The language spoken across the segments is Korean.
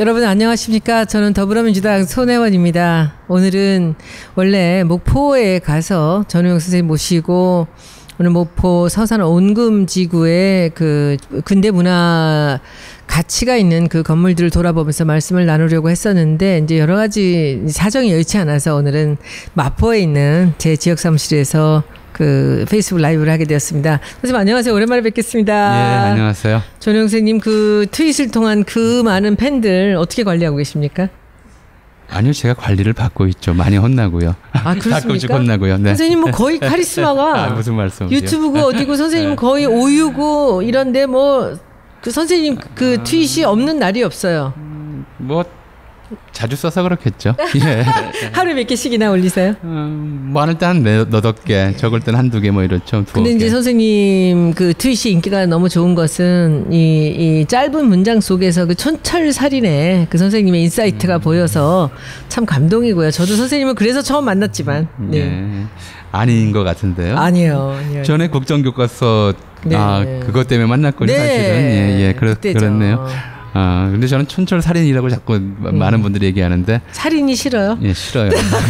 여러분 안녕하십니까? 저는 더불어민주당 손혜원입니다. 오늘은 원래 목포에 가서 전우영 선생님 모시고 오늘 목포 서산 온금지구의 그 근대문화 가치가 있는 그 건물들을 돌아보면서 말씀을 나누려고 했었는데 이제 여러 가지 사정이 여의치 않아서 오늘은 마포에 있는 제 지역 사무실에서 그 페이스북 라이브를 하게 되었습니다. 선생님 안녕하세요. 오랜만에 뵙겠습니다. 예, 안녕하세요. 전우영 선생님 그 트윗을 통한 그 많은 팬들 어떻게 관리하고 계십니까? 아니요, 제가 관리를 받고 있죠. 많이 혼나고요. 아, 그렇습니까? 가끔씩 혼나고요. 네. 선생님 뭐 거의 카리스마가 무슨 말씀이세요? 유튜브고 어디고 선생님 거의 오유고 이런데 뭐 그 선생님 그 트윗이 없는 날이 없어요. 뭐 자주 써서 그렇겠죠. 예. 하루에 몇 개씩이나 올리세요? 많을 때 한 너덟 개, 적을 때는 한두 개 뭐 이렇죠. 근데 이제 선생님 그 트윗이 인기가 너무 좋은 것은 이 짧은 문장 속에서 그 촌철살인의 그 선생님의 인사이트가 보여서 참 감동이고요. 저도 선생님을 그래서 처음 만났지만. 네. 예. 아닌 것 같은데요. 아니요. 전에 국정교과서 네. 그것 때문에 만났군요. 네. 사실은. 그렇네요. 근데 저는 촌철살인이라고 자꾸 많은 분들이 얘기하는데. 살인이 싫어요? 예, 싫어요.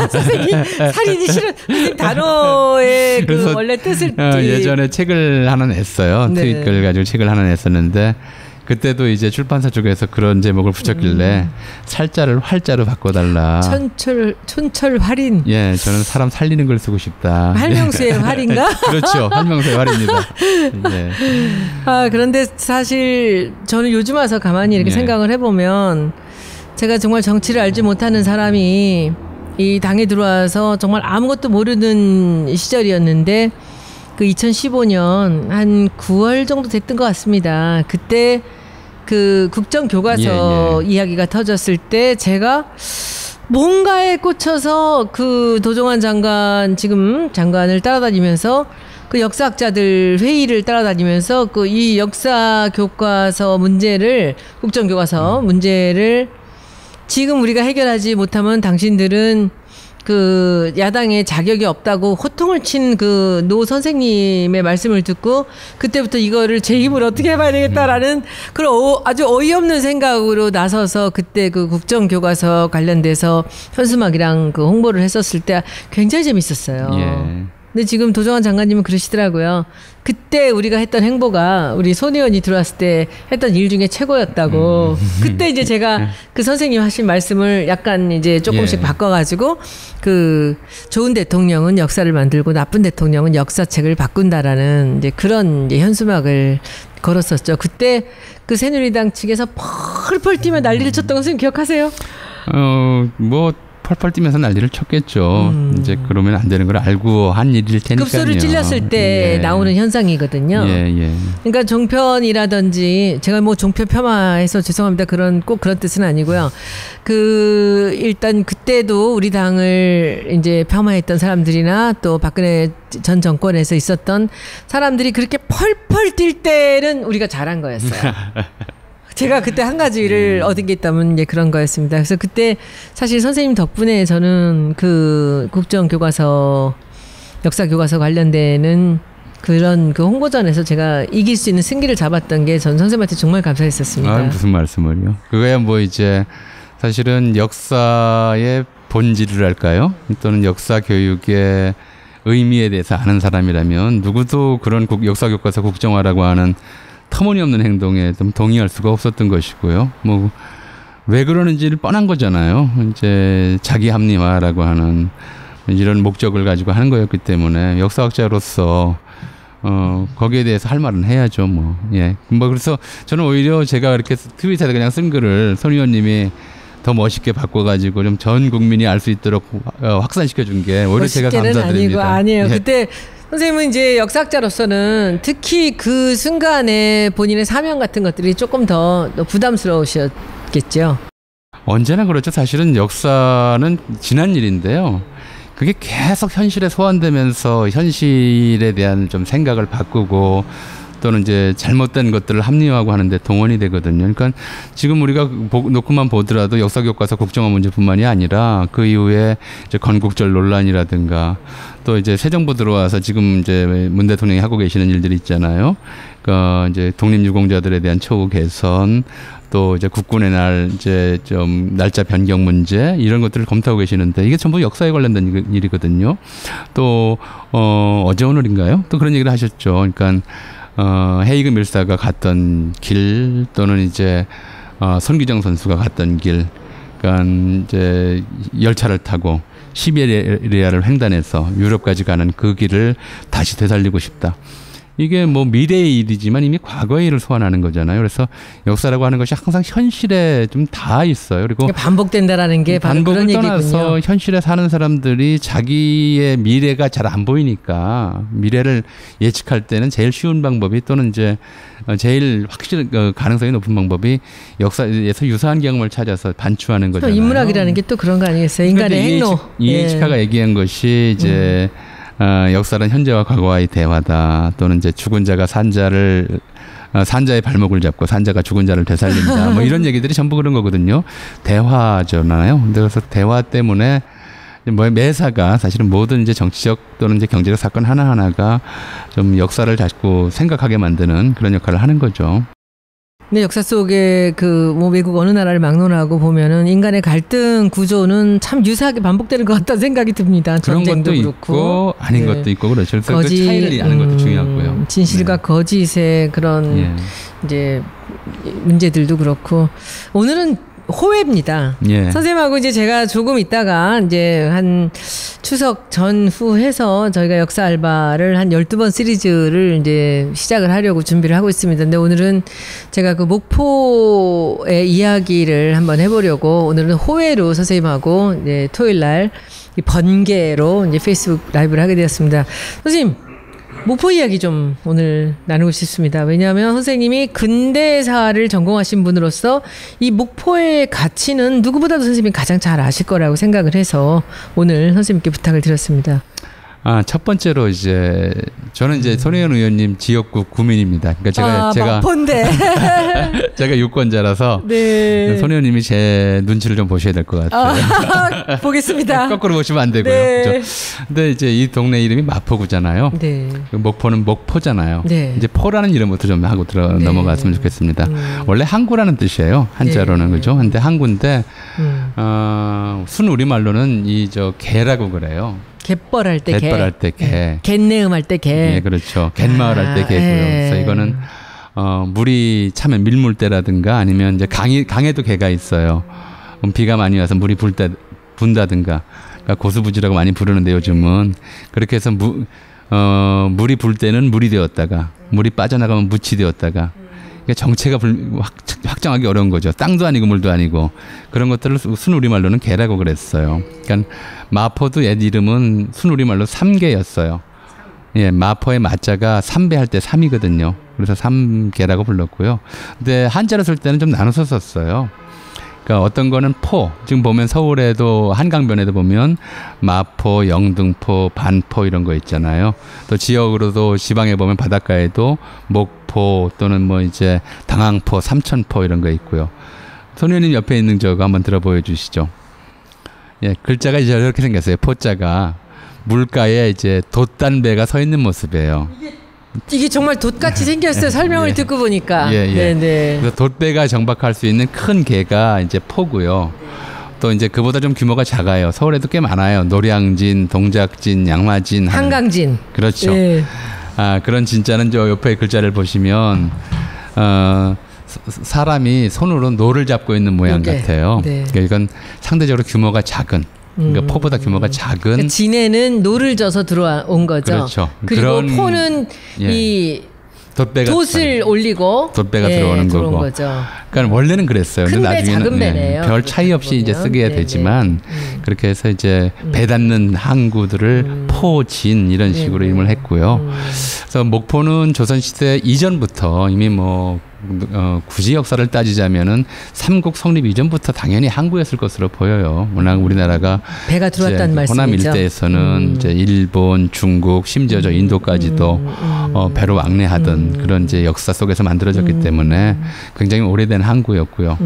선생님, 살인이 싫은 단어의 그 원래 뜻을. 예전에 책을 하나 냈어요. 네. 트윗글 가지고 책을 하나 냈었는데, 그때도 이제 출판사 쪽에서 그런 제목을 붙였길래 살자를 활자로 바꿔달라. 촌철 활인. 예, 저는 사람 살리는 걸 쓰고 싶다. 할명수의 활인가? 그렇죠. 할명수의 활입니다. 예. 그런데 사실 저는 요즘 와서 가만히 이렇게 생각을 해보면 제가 정말 정치를 알지 못하는 사람이 이 당에 들어와서 정말 아무것도 모르는 시절이었는데 그 2015년 한 9월 정도 됐던 것 같습니다. 그때 그 국정교과서 이야기가 터졌을 때 제가 뭔가에 꽂혀서 그 도종환 지금 장관을 따라다니면서 그 역사학자들 회의를 따라다니면서 그 이 역사 교과서 문제를 국정교과서 문제를 지금 우리가 해결하지 못하면 당신들은 그 야당에 자격이 없다고 호통을 친 그 노 선생님의 말씀을 듣고 그때부터 이거를 제 힘으로 어떻게 해봐야 되겠다라는 그런 아주 어이없는 생각으로 나서서 그때 그 국정교과서 관련돼서 현수막이랑 그 홍보를 했었을 때 굉장히 재밌었어요. 예. 근데 지금 도종환 장관님은 그러시더라고요. 그때 우리가 했던 행보가 우리 손의원이 들어왔을 때 했던 일 중에 최고였다고. 그때 이제 제가 그 선생님 하신 말씀을 약간 이제 조금씩 바꿔가지고 그 좋은 대통령은 역사를 만들고 나쁜 대통령은 역사책을 바꾼다라는 이제 그런 이제 현수막을 걸었었죠. 그때 그 새누리당 측에서 펄펄 뛰며 난리를 쳤던 거 선생님 기억하세요? 뭐 펄펄 뛰면서 난리를 쳤겠죠. 이제 그러면 안 되는 걸 알고 한 일일 테니까요. 급소를 찔렸을 때 나오는 현상이거든요. 그러니까 종편이라든지 제가 뭐 종편 폄하해서 죄송합니다. 꼭 그런 뜻은 아니고요. 그 일단 그때도 우리 당을 이제 폄하했던 사람들이나 또 박근혜 전 정권에서 있었던 사람들이 그렇게 펄펄 뛸 때는 우리가 잘한 거였어요. 제가 그때 한 가지를 얻은 게 있다면 이제 그런 거였습니다. 그래서 그때 사실 선생님 덕분에 저는 그 국정교과서, 역사교과서 관련되는 그런 그 홍보전에서 제가 이길 수 있는 승기를 잡았던 게 전 선생님한테 정말 감사했었습니다. 무슨 말씀을요? 그거야 뭐 이제 사실은 역사의 본질을 할까요? 또는 역사 교육의 의미에 대해서 아는 사람이라면 누구도 그런 역사교과서 국정화라고 하는 터무니없는 행동에 좀 동의할 수가 없었던 것이고요. 뭐 왜 그러는지를 뻔한 거잖아요. 이제 자기 합리화라고 하는 이런 목적을 가지고 하는 거였기 때문에 역사학자로서 거기에 대해서 할 말은 해야죠. 뭐 그래서 저는 오히려 제가 이렇게 트윗에다 그냥 쓴 글을 손 의원님이 더 멋있게 바꿔가지고 좀 전 국민이 알 수 있도록 확산시켜 준 게 오히려 제가 감사드립니다. 아니에요. 그때 선생님은 이제 역사학자로서는 특히 그 순간에 본인의 사명 같은 것들이 조금 더 부담스러우셨겠죠. 언제나 그렇죠. 사실은 역사는 지난 일인데요. 그게 계속 현실에 소환되면서 현실에 대한 좀 생각을 바꾸고 또는 이제 잘못된 것들을 합리화하고 하는데 동원이 되거든요. 그러니까 지금 우리가 놓고만 보더라도 역사교과서 국정화 문제뿐만이 아니라 그 이후에 이제 건국절 논란이라든가 또 이제 새 정부 들어와서 지금 이제 문 대통령이 하고 계시는 일들이 있잖아요. 그러니까 이제 독립유공자들에 대한 처우 개선, 또 이제 국군의 날 이제 좀 날짜 변경 문제 이런 것들을 검토하고 계시는데 이게 전부 역사에 관련된 일이거든요. 또 어제 오늘인가요? 또 그런 얘기를 하셨죠. 그러니까 헤이그 밀사가 갔던 길 또는 이제 손기정 선수가 갔던 길, 그러니까 이제 열차를 타고 시베리아를 횡단해서 유럽까지 가는 그 길을 다시 되살리고 싶다. 이게 뭐 미래의 일이지만 이미 과거의 일을 소환하는 거잖아요. 그래서 역사라고 하는 것이 항상 현실에 좀 닿아 있어요. 그리고 반복된다라는 게 바로 그런 얘기군요. 반복을 떠나서 현실에 사는 사람들이 자기의 미래가 잘 안 보이니까 미래를 예측할 때는 제일 쉬운 방법이 또는 이제 제일 확실한 가능성이 높은 방법이 역사에서 유사한 경험을 찾아서 반추하는 거잖아요. 인문학이라는 게 또 그런 거 아니겠어요? 인간의 행로. 이에이치카가 얘기한 것이 이제 역사는 현재와 과거와의 대화다. 또는 이제 죽은 자가 산자의 발목을 잡고 산자가 죽은 자를 되살린다. 뭐 이런 얘기들이 전부 그런 거거든요. 대화잖아요. 그래서 대화 때문에 뭐 매사가 사실은 모든 이제 정치적 또는 이제 경제적 사건 하나하나가 좀 역사를 자꾸 생각하게 만드는 그런 역할을 하는 거죠. 네, 역사 속에 뭐 외국 어느 나라를 막론하고 보면은 인간의 갈등 구조는 참 유사하게 반복되는 것 같다는 생각이 듭니다. 그런 것도 그렇고. 있고 아닌 것도 있고 그렇죠. 그래서 그 차이를 아는 것도 중요하고요. 진실과 거짓의 그런 이제 문제들도 그렇고 오늘은 호외입니다. 선생님하고 이제 제가 조금 있다가 이제 한 추석 전후 해서 저희가 역사 알바를 한 12번 시리즈를 이제 시작을 하려고 준비를 하고 있습니다. 근데 오늘은 제가 그 목포의 이야기를 한번 해보려고 오늘은 호외로 선생님하고 이제 토요일 날 번개로 이제 페이스북 라이브를 하게 되었습니다. 선생님, 목포 이야기 좀 오늘 나누고 싶습니다. 왜냐하면 선생님이 근대사를 전공하신 분으로서 이 목포의 가치는 누구보다도 선생님이 가장 잘 아실 거라고 생각을 해서 오늘 선생님께 부탁을 드렸습니다. 첫 번째로 이제 저는 이제 손혜원 의원님 지역구 구민입니다. 그러니까 제가 마포인데 제가 유권자라서 네. 손 의원님이 제 눈치를 좀 보셔야 될 것 같아요. 보겠습니다. 거꾸로 보시면 안 되고요. 네. 그렇죠? 근데 이제 이 동네 이름이 마포구잖아요. 네. 목포는 목포잖아요. 네. 이제 포라는 이름부터 좀 하고 넘어갔으면 좋겠습니다. 원래 항구라는 뜻이에요. 한자로는 그죠? 근데 항구인데 순 우리말로는 개라고 그래요. 갯벌할 때 개. 갯벌할 때 개. 갯내음 할 때 개. 네, 그렇죠. 갯마을 할 때 개고요. 그래서 이거는 물이 차면 밀물대라든가 아니면 이제 강에도 개가 있어요. 비가 많이 와서 물이 분다든가. 그러니까 고수부지라고 많이 부르는데 요즘은 그렇게 해서 물이 불 때는 물이 되었다가 물이 빠져나가면 묻이 되었다가 그러니까 정체가 확정하기 어려운 거죠. 땅도 아니고 물도 아니고 그런 것들을 순우리말로는 개라고 그랬어요. 그러니까 마포도 옛 이름은 순우리말로 삼개였어요. 예, 마포의 마자가 삼배할 때 삼이거든요. 그래서 삼개라고 불렀고요. 근데 한자로 쓸 때는 좀 나눠서 썼어요. 그러니까 어떤 거는 포, 지금 보면 서울에도 한강변에도 보면 마포, 영등포, 반포 이런 거 있잖아요. 또 지역으로도 지방에 보면 바닷가에도 목포 또는 뭐 이제 당항포, 삼천포 이런 거 있고요. 손 의원님 옆에 있는 저거 한번 들어 보여주시죠. 예, 글자가 이제 이렇게 생겼어요. 포자가 물가에 이제 돛단배가 서 있는 모습이에요. 이게 정말 돛같이 생겼어요. 설명을 듣고 보니까. 네네. 그래서 돛배가 정박할 수 있는 큰 개가 이제 포고요. 또 이제 그보다 좀 규모가 작아요. 서울에도 꽤 많아요. 노량진, 동작진, 양화진, 한강진. 그렇죠. 네. 그런 진짜는 저 옆에 글자를 보시면 사람이 손으로 노를 잡고 있는 모양 같아요. 네. 그러니까 이건 상대적으로 규모가 작은. 그러니까 포보다 규모가 작은. 그러니까 진해는 노를 져서 들어온 거죠. 그렇죠. 그리고 포는 이 돛을 올리고 돛배가 들어오는 거고. 거죠. 그러니까 원래는 그랬어요. 근데 나중에는 별 차이 없이 이제 쓰게 되지만 그렇게 해서 이제 배 닿는 항구들을 포진 이런 식으로 이름을 했고요. 그래서 목포는 조선시대 이전부터 이미 뭐 굳이 역사를 따지자면은 삼국 성립 이전부터 당연히 항구였을 것으로 보여요. 워낙 우리나라가 배가 들어왔다는 말씀이죠. 호남 일대에서는 이제 일본, 중국, 심지어 저 인도까지도 배로 왕래하던 그런 이제 역사 속에서 만들어졌기 때문에 굉장히 오래된 항구였고요.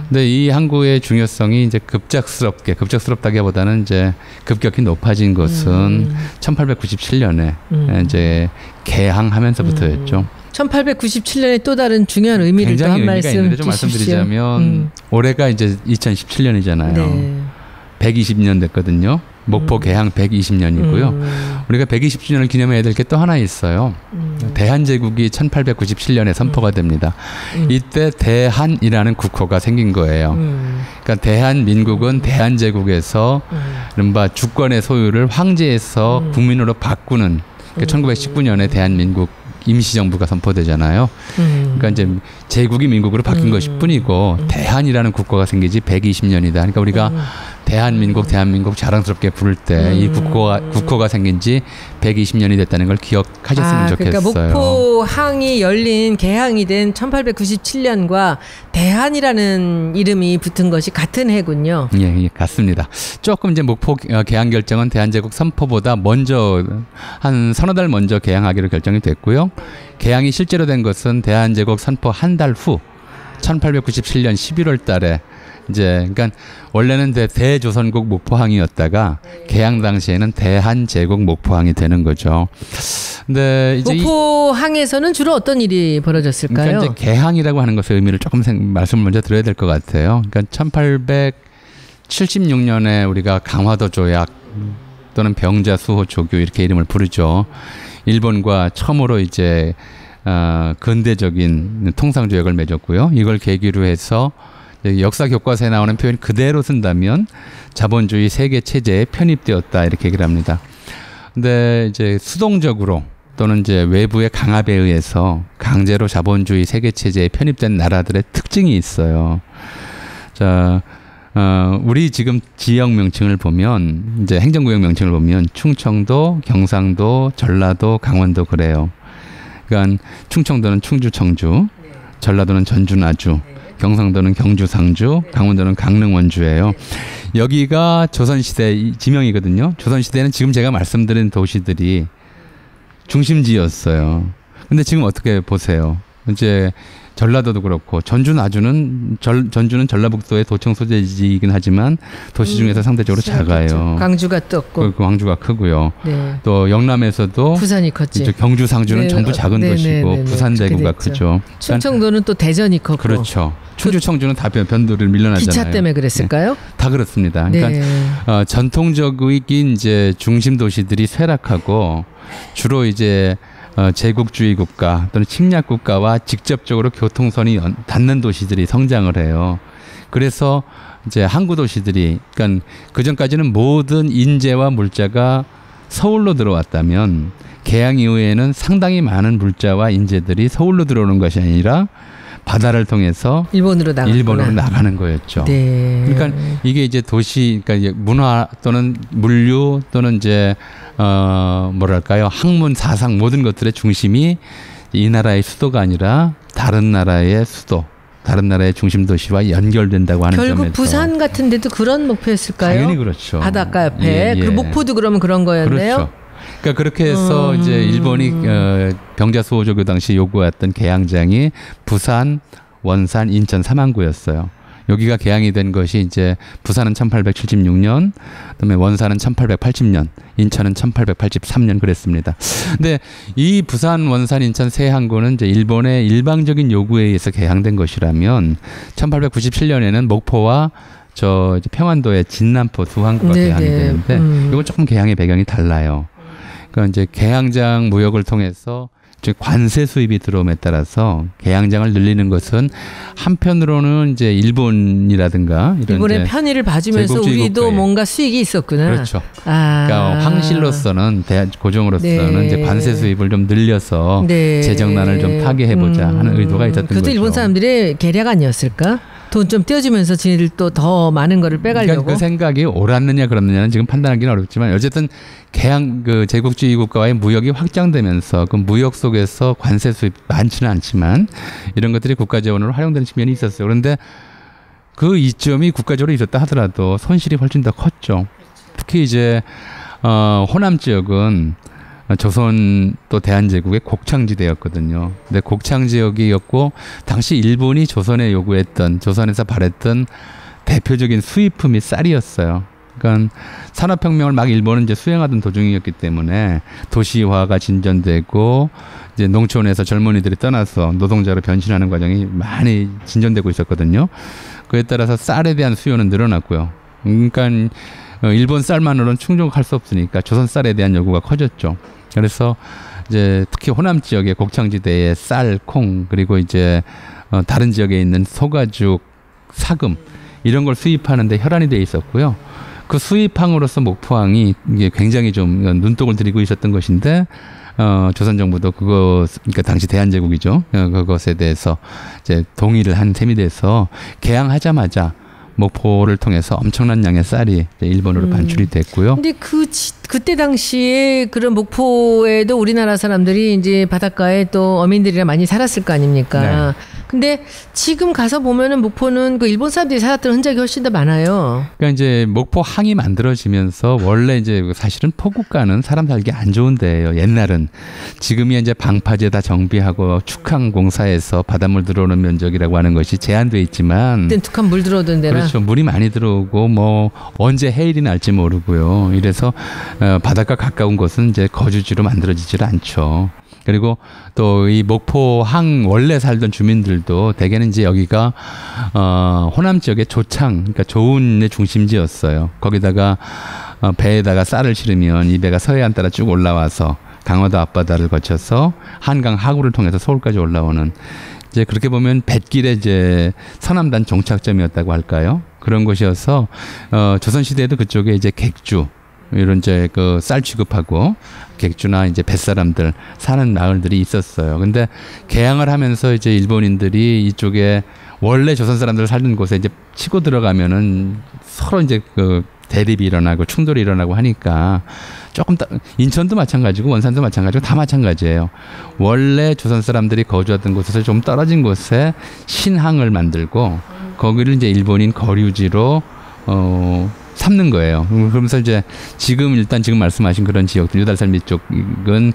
근데 이 항구의 중요성이 이제 급작스럽다기보다는 이제 급격히 높아진 것은 1897년에 이제 개항하면서부터였죠. 1897년에 또 다른 중요한 의미를 또 한 말씀 있는데 좀 말씀드리자면 올해가 이제 2017년이잖아요. 네. 120년 됐거든요. 목포 개항 120년이고요. 우리가 120주년을 기념해야 될 게 또 하나 있어요. 대한제국이 1897년에 선포가 됩니다. 이때 대한이라는 국호가 생긴 거예요. 그러니까 대한민국은 대한제국에서 이른바 주권의 소유를 황제에서 국민으로 바꾸는 그러니까 1919년에 대한민국 임시정부가 선포되잖아요. 그러니까 이제 제국이 민국으로 바뀐 것일 뿐이고 대한이라는 국가가 생기지 120년이다. 그러니까 우리가 대한민국 자랑스럽게 부를 때 이 국호가 생긴 지 120년이 됐다는 걸 기억하셨으면 좋겠어요. 그러니까 목포항이 열린 개항이 된 1897년과 대한이라는 이름이 붙은 것이 같은 해군요. 예, 같습니다. 조금 이제 목포 개항 결정은 대한제국 선포보다 먼저 한 서너 달 먼저 개항하기로 결정이 됐고요. 개항이 실제로 된 것은 대한제국 선포 한 달 후 1897년 11월 달에 이제 그러니까 원래는 대조선국 목포항이었다가 개항 당시에는 대한제국 목포항이 되는 거죠. 근데 이제 목포항에서는 주로 어떤 일이 벌어졌을까요? 그러니까 이제 개항이라고 하는 것의 의미를 조금 말씀을 먼저 드려야 될 것 같아요. 그러니까 1876년에 우리가 강화도 조약 또는 병자수호 조교 이렇게 이름을 부르죠. 일본과 처음으로 이제 근대적인 통상조약을 맺었고요. 이걸 계기로 해서 역사 교과서에 나오는 표현 그대로 쓴다면 자본주의 세계 체제에 편입되었다 이렇게 얘기를 합니다. 근데 이제 수동적으로 또는 이제 외부의 강압에 의해서 강제로 자본주의 세계 체제에 편입된 나라들의 특징이 있어요. 자, 우리 지금 지역 명칭을 보면 이제 행정구역 명칭을 보면 충청도, 경상도, 전라도, 강원도 그래요. 그러니까 충청도는 충주, 청주, 전라도는 전주, 나주. 경상도는 경주, 상주, 강원도는 강릉, 원주예요. 여기가 조선시대 지명이거든요. 조선시대는 지금 제가 말씀드린 도시들이 중심지였어요. 근데 지금 어떻게 보세요? 이제 전라도도 그렇고 전주, 나주는 전주는 전라북도의 도청 소재지이긴 하지만 도시 중에서 상대적으로 작아요. 광주가 떴고 광주가 크고요. 네. 또 영남에서도 부산이 컸지. 경주, 상주는 전부 작은 도시고 부산, 대구가 크죠. 충청도는 또 대전이 컸고. 그렇죠. 충주, 청주는 다 변두를 밀려나잖아요. 기차 때문에 그랬을까요? 네, 다 그렇습니다. 그러니까 전통적인 이제 중심 도시들이 쇠락하고 주로 이제 제국주의 국가 또는 침략 국가와 직접적으로 교통선이 닿는 도시들이 성장을 해요. 그래서 이제 항구 도시들이 그러니까 그 전까지는 모든 인재와 물자가 서울로 들어왔다면 개항 이후에는 상당히 많은 물자와 인재들이 서울로 들어오는 것이 아니라 바다를 통해서 일본으로 나가는 거였죠. 네. 그러니까 이게 이제 도시, 그러니까 문화 또는 물류 또는 이제 뭐랄까요, 학문, 사상 모든 것들의 중심이 이 나라의 수도가 아니라 다른 나라의 수도, 다른 나라의 중심 도시와 연결된다고 하는 점에서 결국 부산 같은 데도 그런 목표였을까요? 당연히 그렇죠. 바닷가 옆에. 그리고 목포도 그러면 그런 거였네요. 그렇죠. 그러니까 그렇게 해서 이제 일본이 병자수호조교 당시 요구했던 개항장이 부산, 원산, 인천 3항구였어요. 여기가 개항이 된 것이 이제 부산은 1876년, 그다음에 원산은 1880년, 인천은 1883년 그랬습니다. 근데 이 부산, 원산, 인천 세 항구는 이제 일본의 일방적인 요구에 의해서 개항된 것이라면 1897년에는 목포와 저 평안도의 진남포 두 항구가 개항이 되는데 이건 조금 개항의 배경이 달라요. 그러니까 이제 개항장 무역을 통해서 관세 수입이 들어옴에 따라서 개항장을 늘리는 것은 한편으로는 이제 일본이라든가 이런 일본의 편의를 봐주면서 우리도 국가에. 뭔가 수익이 있었구나. 그렇죠. 그러니까 황실로서는 고종으로서는 이제 관세 수입을 좀 늘려서 재정난을 좀 타개해보자 하는 의도가 있었던 거죠. 그것도 일본 사람들의 계략 아니었을까? 돈 좀 떼어주면서 지네들 또 더 많은 거를 빼가려고. 그러니까 그 생각이 옳았느냐 그렇느냐는 지금 판단하기는 어렵지만 어쨌든 개항 그 제국주의 국가와의 무역이 확장되면서 그 무역 속에서 관세 수입 많지는 않지만 이런 것들이 국가 재원으로 활용되는 측면이 있었어요. 그런데 그 이점이 국가적으로 있었다 하더라도 손실이 훨씬 더 컸죠. 특히 이제 호남 지역은 조선 또 대한제국의 곡창지대였거든요. 근데 곡창지역이었고 당시 일본이 조선에 요구했던 조선에서 바랬던 대표적인 수입품이 쌀이었어요. 그러니까 산업혁명을 막 일본은 이제 수행하던 도중이었기 때문에 도시화가 진전되고 이제 농촌에서 젊은이들이 떠나서 노동자로 변신하는 과정이 많이 진전되고 있었거든요. 그에 따라서 쌀에 대한 수요는 늘어났고요. 그러니까 일본 쌀만으로는 충족할 수 없으니까 조선 쌀에 대한 요구가 커졌죠. 그래서 이제 특히 호남 지역의 곡창지대의 쌀, 콩 그리고 이제 다른 지역에 있는 소가죽, 사금 이런 걸 수입하는데 혈안이 돼 있었고요. 그 수입항으로서 목포항이 이게 굉장히 좀 눈독을 들이고 있었던 것인데 조선 정부도 그러니까 당시 대한제국이죠. 그것에 대해서 이제 동의를 한 셈이 돼서 개항하자마자 목포를 통해서 엄청난 양의 쌀이 일본으로 반출이 됐고요. 근데 그때 당시에 그런 목포에도 우리나라 사람들이 이제 바닷가에 또 어민들이랑 많이 살았을 거 아닙니까? 네. 근데 지금 가서 보면은 목포는 그 일본 사람들이 살았던 흔적이 훨씬 더 많아요. 그러니까 이제 목포항이 만들어지면서 원래 이제 사실은 포구가는 사람 살기 안 좋은 데예요. 옛날은. 지금이 이제 방파제 다 정비하고 축항 공사해서 바닷물 들어오는 면적이라고 하는 것이 제한돼 있지만. 그때 툭한 물 들어오던 데라. 그렇죠. 물이 많이 들어오고 뭐 언제 해일이 날지 모르고요. 이래서 바닷가 가까운 곳은 이제 거주지로 만들어지질 않죠. 그리고 또 이 목포항 원래 살던 주민들도 대개는 이제 여기가 호남 지역의 조창, 그러니까 조운의 중심지였어요. 거기다가 배에다가 쌀을 실으면 이 배가 서해안 따라 쭉 올라와서 강화도 앞바다를 거쳐서 한강 하구를 통해서 서울까지 올라오는 이제 그렇게 보면 뱃길에 이제 서남단 종착점이었다고 할까요? 그런 곳이어서 조선 시대에도 그쪽에 이제 객주 이런 이제 그 쌀 취급하고 객주나 이제 뱃사람들 사는 마을들이 있었어요. 근데 개항을 하면서 이제 일본인들이 이쪽에 원래 조선 사람들 살던 곳에 이제 치고 들어가면은 서로 이제 그 대립이 일어나고 충돌이 일어나고 하니까 조금 인천도 마찬가지고 원산도 마찬가지고 다 마찬가지예요. 원래 조선 사람들이 거주하던 곳에서 좀 떨어진 곳에 신항을 만들고 거기를 이제 일본인 거류지로 삼는 거예요. 그러면서 이제 일단 지금 말씀하신 그런 지역들 유달산 쪽은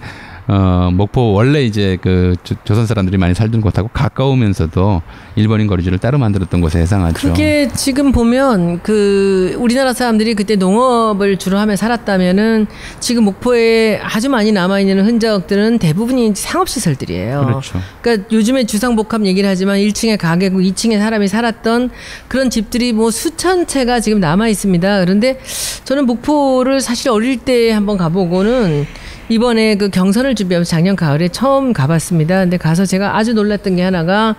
목포 원래 이제 그 조선 사람들이 많이 살던 곳하고 가까우면서도 일본인 거류지를 따로 만들었던 곳에 해당하죠. 그게 지금 보면 그 우리나라 사람들이 그때 농업을 주로 하며 살았다면은 지금 목포에 아주 많이 남아 있는 흔적들은 대부분이 상업시설들이에요. 그렇죠. 그러니까 요즘에 주상복합 얘기를 하지만 1층에 가게고 2층에 사람이 살았던 그런 집들이 뭐 수천 채가 지금 남아 있습니다. 그런데 저는 목포를 사실 어릴 때 한번 가보고는 이번에 그 경선을 준비하면서 작년 가을에 처음 가봤습니다. 근데 가서 제가 아주 놀랐던 게 하나가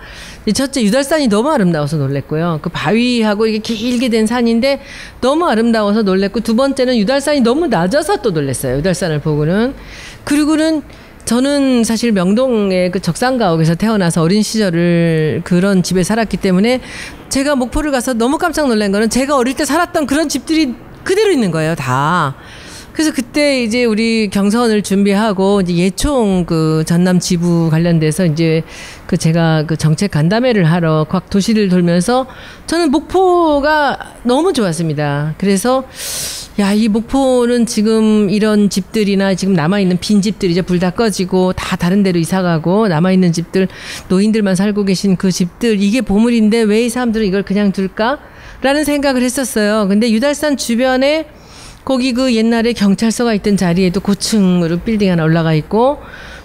첫째 유달산이 너무 아름다워서 놀랬고요. 그 바위하고 이게 길게 된 산인데 너무 아름다워서 놀랬고 두 번째는 유달산이 너무 낮아서 또 놀랐어요. 유달산을 보고는. 그리고는 저는 사실 명동의 그 적산가옥에서 태어나서 어린 시절을 그런 집에 살았기 때문에 제가 목포를 가서 너무 깜짝 놀란 거는 제가 어릴 때 살았던 그런 집들이 그대로 있는 거예요, 다. 그래서 그때 이제 우리 경선을 준비하고 이제 예총 그 전남 지부 관련돼서 이제 그 제가 그 정책 간담회를 하러 각 도시를 돌면서 저는 목포가 너무 좋았습니다. 그래서 야, 이 목포는 지금 이런 집들이나 지금 남아있는 빈 집들 이제 불 다 꺼지고 다 다른 데로 이사가고 남아있는 집들 노인들만 살고 계신 그 집들 이게 보물인데 왜 이 사람들은 이걸 그냥 둘까? 라는 생각을 했었어요. 근데 유달산 주변에 거기 그 옛날에 경찰서가 있던 자리에도 고층으로 빌딩 하나 올라가 있고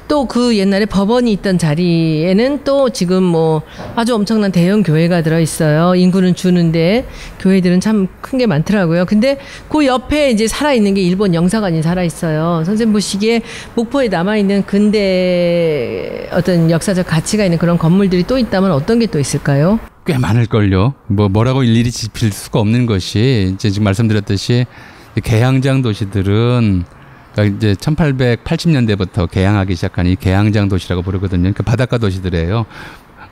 또 그 옛날에 법원이 있던 자리에는 또 지금 뭐 아주 엄청난 대형 교회가 들어있어요. 인구는 주는데 교회들은 참 큰 게 많더라고요. 근데 그 옆에 이제 살아있는 게 일본 영사관이 살아있어요. 선생님 보시기에 목포에 남아있는 근대 어떤 역사적 가치가 있는 그런 건물들이 또 있다면 어떤 게 또 있을까요? 꽤 많을걸요. 뭐라고 일일이 짚을 수가 없는 것이 이제 지금 말씀드렸듯이 개항장 도시들은 그러니까 이제 1880년대부터 개항하기 시작한 이 개항장 도시라고 부르거든요. 그러니까 바닷가 도시들이에요.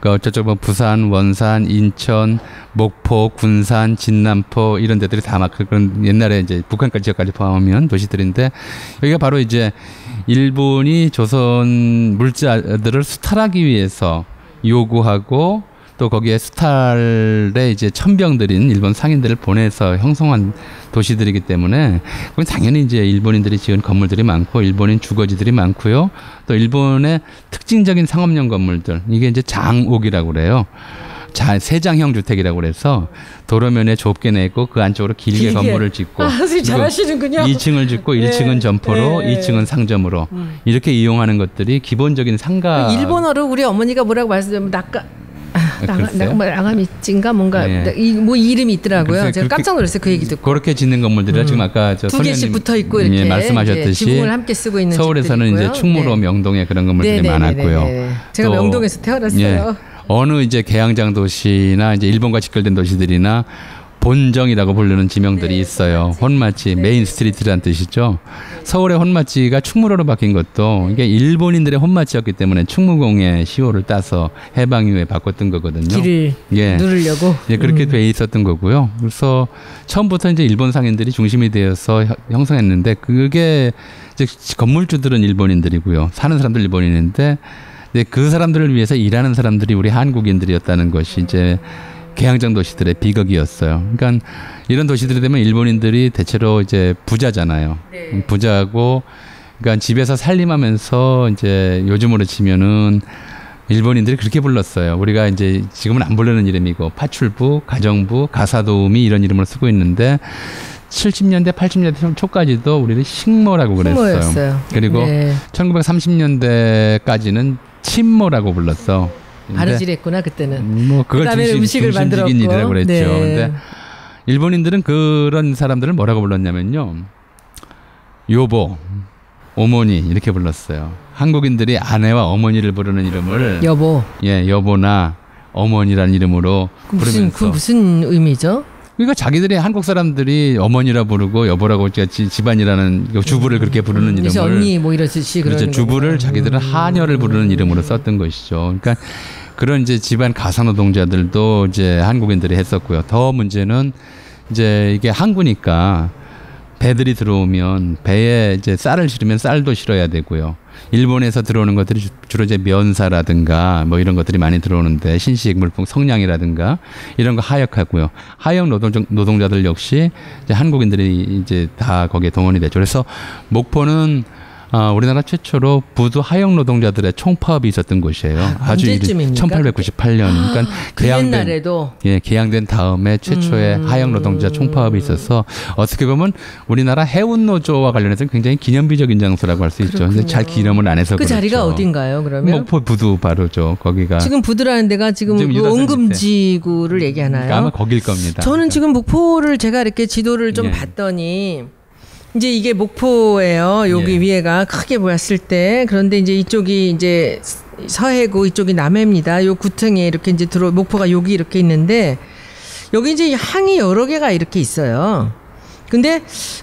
그러니까 저쪽 뭐 부산, 원산, 인천, 목포, 군산, 진남포 이런 데들이 다 막 그런 옛날에 이제 북한까지 지역까지 포함하면 도시들인데 여기가 바로 이제 일본이 조선 물자들을 수탈하기 위해서 요구하고 또 거기에 수탈에 이제 천병들인 일본 상인들을 보내서 형성한 도시들이기 때문에 그건 당연히 이제 일본인들이 지은 건물들이 많고 일본인 주거지들이 많고요. 또 일본의 특징적인 상업용 건물들 이게 이제 장옥이라고 그래요. 세장형 주택이라고 그래서 도로면에 좁게 내고 그 안쪽으로 길게 건물을 짓고 선생님 잘하시는군요. 2층을 짓고 1층은 점포로 2층은 상점으로 이렇게 이용하는 것들이 기본적인 상가. 일본어로 우리 어머니가 뭐라고 말씀드리면 나가미찌인가 뭔가 뭐 이름이 있더라고요. 제가 깜짝 놀랐어요. 그 얘기 듣고. 그렇게 짓는 건물들이라 지금 아까 두 개씩 붙어 있고 이렇게 말씀하셨듯이 지붕을 함께 쓰고 있는 서울에서는 이제 충무로 명동에 그런 건물들이 많았고요. 제가 명동에서 태어났어요. 어느 이제 계양장 도시나 이제 일본과 직결된 도시들이나 본정이라고 부르는 지명들이 있어요. 혼마치, 메인 스트리트라는 뜻이죠. 서울의 혼마치가 충무로로 바뀐 것도 이게 일본인들의 혼마치였기 때문에 충무공의 시호를 따서 해방 이후에 바꿨던 거거든요. 길을 누르려고. 그렇게 돼 있었던 거고요. 그래서 처음부터 이제 일본 상인들이 중심이 되어서 형성했는데 그게 이제 건물주들은 일본인들이고요. 사는 사람들 일본인인데 그 사람들을 위해서 일하는 사람들이 우리 한국인들이었다는 것이 이제 계양장 도시들의 비극이었어요. 그러니까 이런 도시들이 되면 일본인들이 대체로 이제 부자잖아요. 부자고, 그러니까 집에서 살림하면서 이제 요즘으로 치면은 일본인들이 그렇게 불렀어요. 우리가 이제 지금은 안 부르는 이름이고 파출부, 가정부, 가사도우미 이런 이름을 쓰고 있는데 70년대, 80년대 초까지도 우리는 식모라고 그랬어요. 식모였어요. 그리고 1930년대까지는 침모라고 불렀어. 바르질했구나 그때는. 뭐 그걸 음식을 만들었고 일이라고 그랬죠. 근데 일본인들은 그런 사람들을 뭐라고 불렀냐면요, 요보, 어머니 이렇게 불렀어요. 한국인들이 아내와 어머니를 부르는 이름을 여보, 여보나 어머니라는 이름으로 부르면서 무슨 의미죠? 그러니까 자기들이 한국 사람들이 어머니라 부르고 여보라고 집안이라는 주부를 그렇게 부르는 이름을 언니 뭐 이러듯이 그런 주부를 자기들은 하녀를 부르는 이름으로 썼던 것이죠. 그러니까 그런 이제 집안 가사노동자들도 이제 한국인들이 했었고요. 더 문제는 이제 이게 항구니까 배들이 들어오면 배에 이제 쌀을 실으면 쌀도 실어야 되고요. 일본에서 들어오는 것들이 주로 이제 면사라든가 뭐 이런 것들이 많이 들어오는데 신식 물품 성냥이라든가 이런 거 하역하고요. 하역 노동자들 역시 이제 한국인들이 이제 다 거기에 동원이 되죠. 그래서 목포는 우리나라 최초로 부두 하역 노동자들의 총파업이 있었던 곳이에요. 아주 1898년. 그러니까 옛날에도 개항된 다음에 최초의 하역 노동자 총파업이 있어서 어떻게 보면 우리나라 해운 노조와 관련해서 굉장히 기념비적인 장소라고 할 수 있죠. 근데 잘 기념을 안 해서 그 그렇죠. 자리가 어딘가요? 그러면 목포 부두 바로죠. 거기가 지금 부두라는 데가 지금 원금지구를 얘기하나요? 그러니까 아마 거길 겁니다. 저는 지금 목포를 제가 이렇게 지도를 좀 봤더니. 이제 이게 목포예요. 여기 위에가 크게 보였을 때. 그런데 이제 이쪽이 이제 서해고 이쪽이 남해입니다. 요 구층에 이렇게 이제 목포가 여기 이렇게 있는데 여기 이제 항이 여러 개가 이렇게 있어요. 근데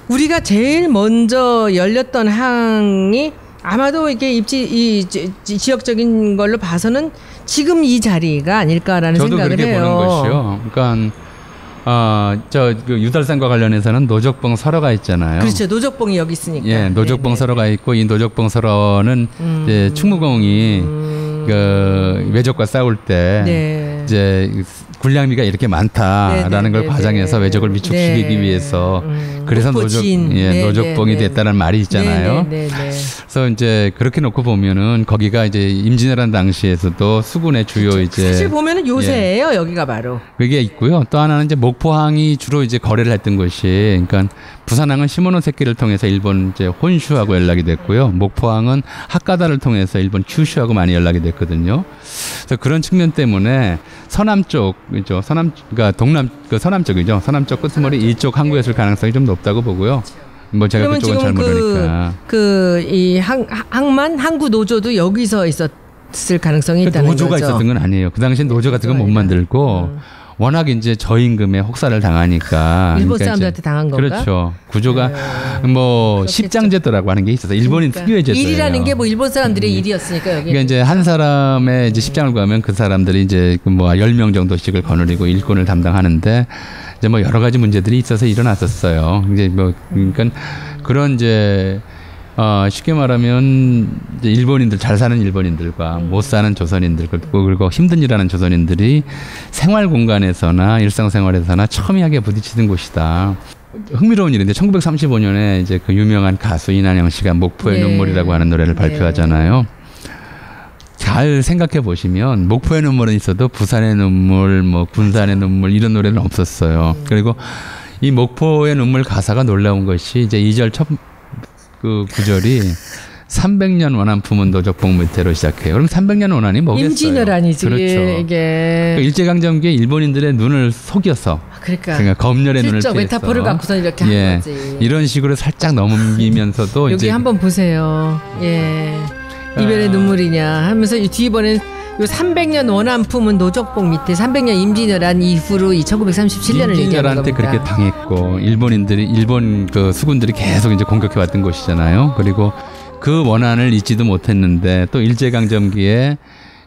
우리가 제일 먼저 열렸던 항이 아마도 이게 지역적인 걸로 봐서는 지금 이 자리가 아닐까라는 생각을 해요. 저도 그렇게 보는 것이요. 그러니까 그 유달산과 관련해서는 노적봉 설어가 있잖아요. 그렇죠. 노적봉이 여기 있으니까. 노적봉 설어가 있고 이 노적봉 설어는 이제 충무공이 그 외적과 싸울 때 이제 군량미가 이렇게 많다라는 걸 과장해서 외적을 위축시키기 위해서 그래서 노적봉이 됐다는 말이 있잖아요. 그래서 이제 그렇게 놓고 보면은 거기가 이제 임진왜란 당시에서도 수군의 주요 이제 사실 보면은 요새예요. 여기가 바로 그게 있고요. 또 하나는 이제 목포항이 주로 이제 거래를 했던 곳이, 그러니까 부산항은 시모노세키를 통해서 일본 이제 혼슈하고 연락이 됐고요. 목포항은 하카다를 통해서 일본 큐슈하고 많이 연락이 됐거든요. 그래서 그런 측면 때문에 서남 쪽이죠. 그러니까 서남쪽이죠. 서남쪽 끄트머리 이쪽 항구였을 가능성이 좀 높다고 보고요. 뭐 제가 그쪽은 잘 모르니까. 이 항구 노조도 여기서 있었을 가능성이 있다는 노조가 거죠. 있었던 건 아니에요. 그 당시엔 노조 같은 건 못 만들고 워낙 이제 저임금에 혹사를 당하니까 일본 사람들한테 당한 건가? 그렇죠. 구조가 뭐 그렇겠죠. 십장제도라고 하는 게 있어서 일본인 특유의 제도예요. 일이라는 게 뭐 일본 사람들의 일이었으니까 여기. 그러니까 이제 한 사람의 이제 십장을 구하면 그 사람들이 이제 뭐 10명 정도씩을 거느리고 일꾼을 담당하는데 이제 뭐 여러 가지 문제들이 있어서 일어났었어요. 이제 뭐 그러니까 그런 이제 쉽게 말하면 이제 일본인들 잘 사는 일본인들과 못 사는 조선인들 그리고 힘든 일하는 조선인들이 생활 공간에서나 일상생활에서나 첨예하게 부딪히는 곳이다. 흥미로운 일인데 1935년에 이제 그 유명한 가수 이난영 씨가 목포의 눈물이라고 하는 노래를 발표하잖아요. 잘 생각해 보시면 목포의 눈물은 있어도 부산의 눈물, 뭐 군산의 눈물 이런 노래는 없었어요. 그리고 이 목포의 눈물 가사가 놀라운 것이 이제 2절 첫 그 구절이 300년 원한 품은 노적복 밑에로 시작해요. 그럼 300년 원한이 뭐겠어요? 임진왜란이지. 그렇죠. 이게 일제강점기에 일본인들의 눈을 속여서 그러니까 검열의 눈을 실적 피해서 메타포를 갖고서 이렇게 한 거지. 이런 식으로 살짝 넘기면서도 여기 이제 한번 보세요. 이별의 눈물이냐 하면서 이 뒤번엔 요 300년 원한 품은 노적복 밑에 300년 임진왜란 이후로 이 1937년을 얘기하는 겁니다. 임진왜란 때 그렇게 당했고 일본 그 수군들이 계속 이제 공격해 왔던 곳이잖아요. 그리고 그 원한을 잊지도 못했는데 또 일제강점기에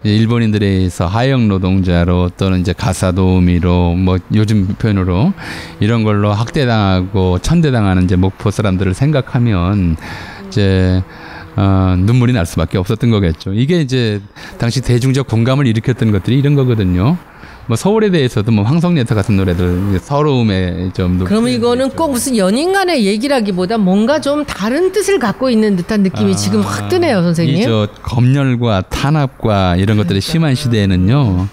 일본인들에 의해서 하역 노동자로 또는 이제 가사도우미로 뭐 요즘 표현으로 이런 걸로 학대당하고 천대당하는 이제 목포 사람들을 생각하면 이제 눈물이 날 수밖에 없었던 거겠죠. 이게 이제 당시 대중적 공감을 일으켰던 것들이 이런 거거든요. 뭐 서울에 대해서도 뭐 황석래터 같은 노래들 서러움에 좀. 그러면 이거는 꼭 무슨 연인 간의 얘기라기보다 뭔가 좀 다른 뜻을 갖고 있는 듯한 느낌이 지금 확 드네요, 선생님. 이 검열과 탄압과 이런 것들이 심한 시대에는요.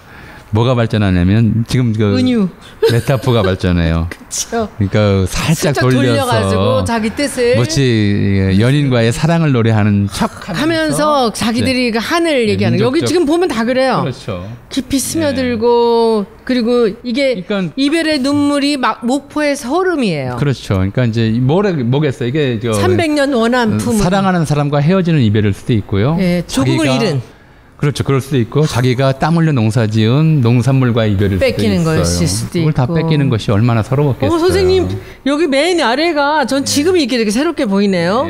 뭐가 발전하냐면 지금 그 은유 메타포가 발전해요. 그렇죠. 그러니까 살짝 돌려가지고 자기 뜻을 뭐지 연인과의 사랑을 노래하는 척하면서 자기들이 그 한을 얘기하는. 여기 지금 보면 다 그래요. 그렇죠. 깊이 스며들고 그리고 이게 그러니까 이별의 눈물이 막 목포의 서름이에요. 그렇죠. 그러니까 이제 뭐겠어요? 이게 300년 원한 품 사랑하는 사람과 헤어지는 이별일 수도 있고요. 조국을 잃은. 그렇죠. 그럴 수도 있고 자기가 땀 흘려 농사지은 농산물과 이별일 뺏기는 수도 것일 있어요. 수도 그걸 다 있고. 뺏기는 것이 얼마나 서러웠겠어요. 선생님 여기 맨 아래가 전 지금 이게 이렇게 새롭게 보이네요.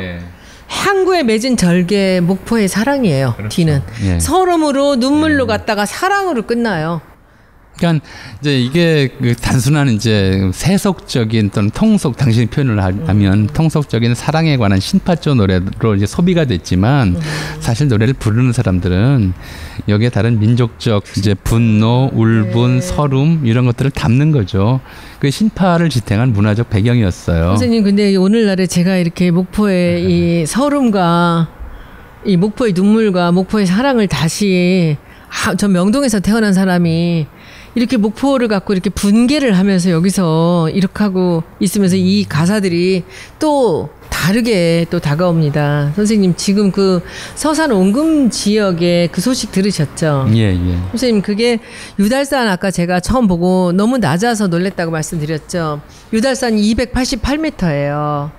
항구에 맺은 절개 목포의 사랑이에요. 그렇죠. 뒤는 서름으로 눈물로 갔다가 사랑으로 끝나요. 그러니까 이제 이게 그 단순한 이제 세속적인 또는 당신이 표현을 하면 통속적인 사랑에 관한 신파조 노래로 이제 소비가 됐지만 사실 노래를 부르는 사람들은 여기에 다른 민족적 이제 분노, 울분, 서름 이런 것들을 담는 거죠. 그 신파를 지탱한 문화적 배경이었어요. 선생님 근데 오늘날에 제가 이렇게 목포의 이 서름과 이 목포의 눈물과 목포의 사랑을 다시 저 명동에서 태어난 사람이 이렇게 목포를 갖고 이렇게 분개를 하면서 여기서 이렇게 하고 있으면서 이 가사들이 또 다르게 또 다가옵니다. 선생님 지금 그 서산 온금 지역의 그 소식 들으셨죠? 예. 선생님 그게 유달산 아까 제가 처음 보고 너무 낮아서 놀랬다고 말씀드렸죠. 유달산이 288m예요.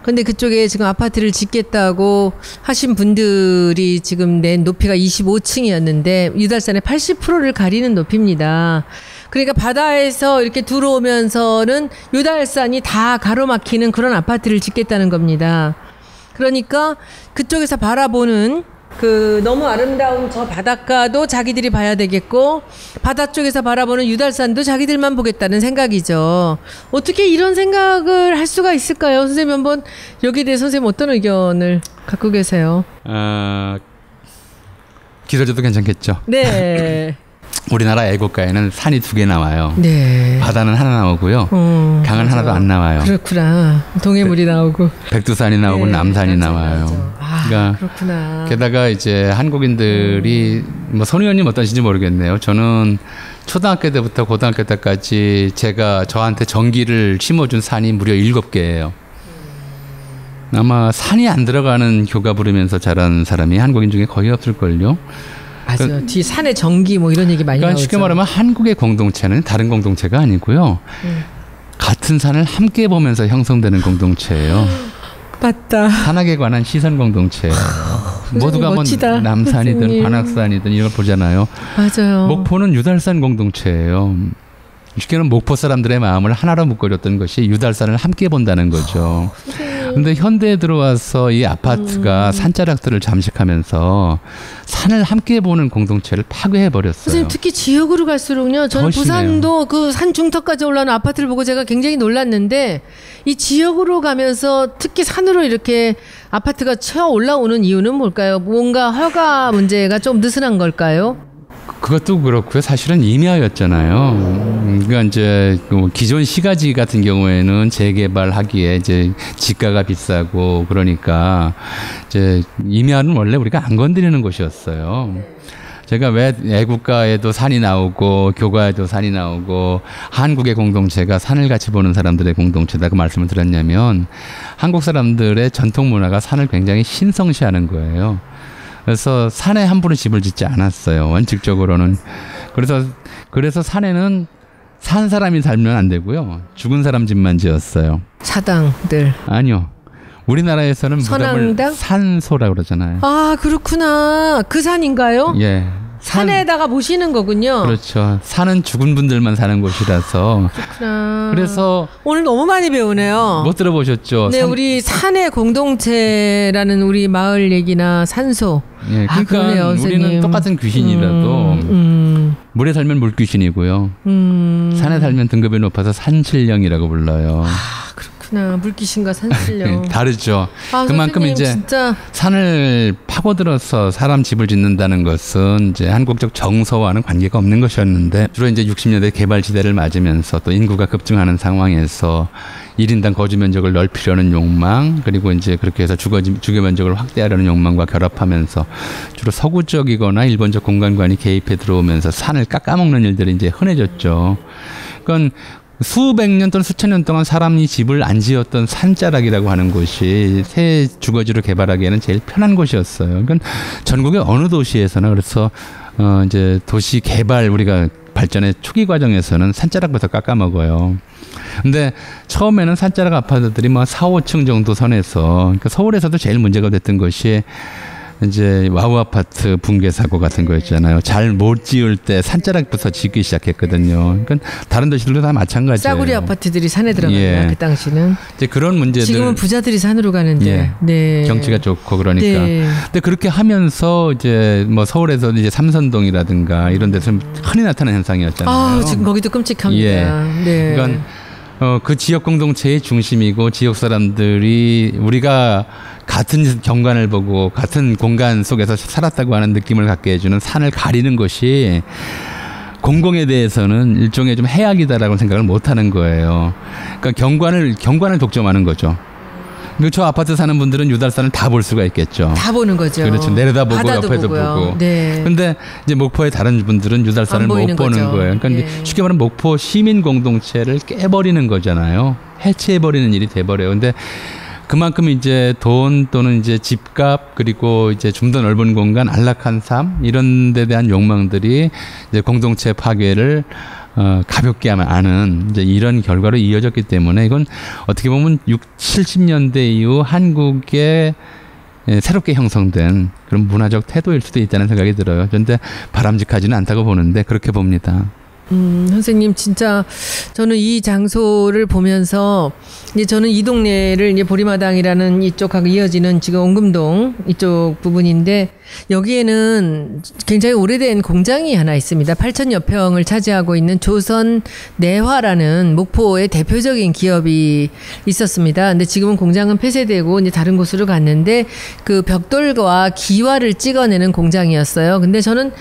근데 그쪽에 지금 아파트를 짓겠다고 하신 분들이 지금 낸 높이가 25층이었는데 유달산의 80%를 가리는 높이입니다. 그러니까 바다에서 이렇게 들어오면서는 유달산이 다 가로막히는 그런 아파트를 짓겠다는 겁니다. 그러니까 그쪽에서 바라보는 그 너무 아름다운 저 바닷가도 자기들이 봐야 되겠고 바다 쪽에서 바라보는 유달산도 자기들만 보겠다는 생각이죠. 어떻게 이런 생각을 할 수가 있을까요? 선생님 한번 여기에 대해 선생님 어떤 의견을 갖고 계세요? 길어져도 괜찮겠죠. 네. 우리나라 애국가에는 산이 2개 나와요. 네. 바다는 하나 나오고요. 강은 하나도 안 나와요. 그렇구나. 동해물이 나오고. 백두산이 나오고 남산이 나와요. 그러니까 그렇구나. 게다가 이제 한국인들이 뭐 선 의원님 어떠신지 모르겠네요. 저는 초등학교 때부터 고등학교 때까지 제가 저한테 전기를 심어준 산이 무려 7개예요. 아마 산이 안 들어가는 교가 부르면서 자란 사람이 한국인 중에 거의 없을걸요. 맞아요. 뒤 산의 전기 뭐 이런 얘기 많이 나오죠. 쉽게 말하면 한국의 공동체는 다른 공동체가 아니고요. 같은 산을 함께 보면서 형성되는 공동체예요. 맞다. 산악에 관한 시선 공동체예요. 모두가 뭐 남산이든 관악산이든 이걸 보잖아요. 맞아요. 목포는 유달산 공동체예요. 쉽게는 목포 사람들의 마음을 하나로 묶어줬던 것이 유달산을 함께 본다는 거죠. 근데 현대에 들어와서 이 아파트가 산자락들을 잠식하면서 산을 함께 보는 공동체를 파괴해 버렸어요. 선생님 특히 지역으로 갈수록요. 저는 부산도 그 산 중턱까지 올라오는 아파트를 보고 제가 굉장히 놀랐는데 이 지역으로 가면서 특히 산으로 이렇게 아파트가 쳐 올라오는 이유는 뭘까요? 뭔가 허가 문제가 좀 느슨한 걸까요? 그것도 그렇고요. 사실은 임야였잖아요. 그러니까 이제 기존 시가지 같은 경우에는 재개발하기에 이제 지가가 비싸고 그러니까 이제 임야는 원래 우리가 안 건드리는 곳이었어요. 제가 왜 애국가에도 산이 나오고 교가에도 산이 나오고 한국의 공동체가 산을 같이 보는 사람들의 공동체다고 말씀을 드렸냐면 한국 사람들의 전통 문화가 산을 굉장히 신성시하는 거예요. 그래서 산에 함부로 집을 짓지 않았어요. 원칙적으로는. 그래서 산에는 산 사람이 살면 안 되고요. 죽은 사람 집만 지었어요. 사당들. 아니요. 우리나라에서는 선앙당? 산소라고 그러잖아요. 아, 그렇구나. 그 산인가요? 예. 산에다가 모시는 거군요. 그렇죠. 산은 죽은 분들만 사는 곳이라서. 그렇구나. 그래서 오늘 너무 많이 배우네요. 못 들어보셨죠? 네, 우리 산의 공동체라는 우리 마을 얘기나 산소. 예, 그러니까 그러네요, 우리는 선생님. 똑같은 귀신이라도 물에 살면 물귀신이고요. 산에 살면 등급이 높아서 산신령이라고 불러요. 그렇구나. 물귀신과 산신령. 다르죠. 아, 그만큼 선생님, 이제 진짜. 산을 파고들어서 사람 집을 짓는다는 것은 이제 한국적 정서와는 관계가 없는 것이었는데 주로 이제 60년대 개발지대를 맞으면서 또 인구가 급증하는 상황에서 1인당 거주 면적을 넓히려는 욕망 그리고 이제 그렇게 해서 주거 면적을 확대하려는 욕망과 결합하면서 주로 서구적이거나 일본적 공간관이 개입해 들어오면서 산을 깎아먹는 일들이 이제 흔해졌죠. 그러니까 수백 년 또는 수천 년 동안 사람이 집을 안 지었던 산자락이라고 하는 곳이 새 주거지를 개발하기에는 제일 편한 곳이었어요. 그러니까 전국의 어느 도시에서나 그래서 이제 도시 개발 우리가 발전의 초기 과정에서는 산자락부터 깎아먹어요. 근데 처음에는 산자락 아파트들이 뭐 4, 5층 정도 선에서 그러니까 서울에서도 제일 문제가 됐던 것이 이제 와우 아파트 붕괴 사고 같은 거였잖아요. 잘 못 지을 때 산자락부터 짓기 시작했거든요. 그러니까 다른 도시들도 다 마찬가지예요. 싸구려 아파트들이 산에 들어갔나 예. 그 당시는. 이제 그런 문제들. 지금은 부자들이 산으로 가는데. 예. 네. 경치가 좋고 그러니까. 네. 근데 그렇게 하면서 이제 뭐 서울에서 이제 삼선동이라든가 이런 데서 흔히 나타나는 현상이었잖아요. 아, 지금 거기도 끔찍합니다. 예. 네. 그러니까 그 지역 공동체의 중심이고 지역 사람들이 우리가 같은 경관을 보고 같은 공간 속에서 살았다고 하는 느낌을 갖게 해주는 산을 가리는 것이 공공에 대해서는 일종의 좀 해악이다라고 생각을 못하는 거예요. 그러니까 경관을 독점하는 거죠. 저 아파트 사는 분들은 유달산을 다 볼 수가 있겠죠. 다 보는 거죠. 그렇죠. 내려다보고 옆에도 보고요. 보고. 네. 근데 이제 목포의 다른 분들은 유달산을 못 보는 거죠. 거예요. 그러니까 네. 쉽게 말하면 목포 시민 공동체를 깨버리는 거잖아요. 해체해버리는 일이 돼버려요. 근데 그만큼 이제 돈 또는 이제 집값 그리고 이제 좀 더 넓은 공간, 안락한 삶 이런 데 대한 욕망들이 이제 공동체 파괴를 가볍게 하는 이제 이런 결과로 이어졌기 때문에 이건 어떻게 보면 70년대 이후 한국의 새롭게 형성된 그런 문화적 태도일 수도 있다는 생각이 들어요. 그런데 바람직하지는 않다고 보는데 그렇게 봅니다. 선생님 진짜 저는 이 장소를 보면서 이제 저는 이 동네를 이제 보리마당이라는 이쪽하고 이어지는 지금 옹금동 이쪽 부분인데 여기에는 굉장히 오래된 공장이 하나 있습니다. 8,000여 평을 차지하고 있는 조선내화라는 목포의 대표적인 기업이 있었습니다. 근데 지금은 공장은 폐쇄되고 이제 다른 곳으로 갔는데 그 벽돌과 기와를 찍어내는 공장이었어요. 근데 저는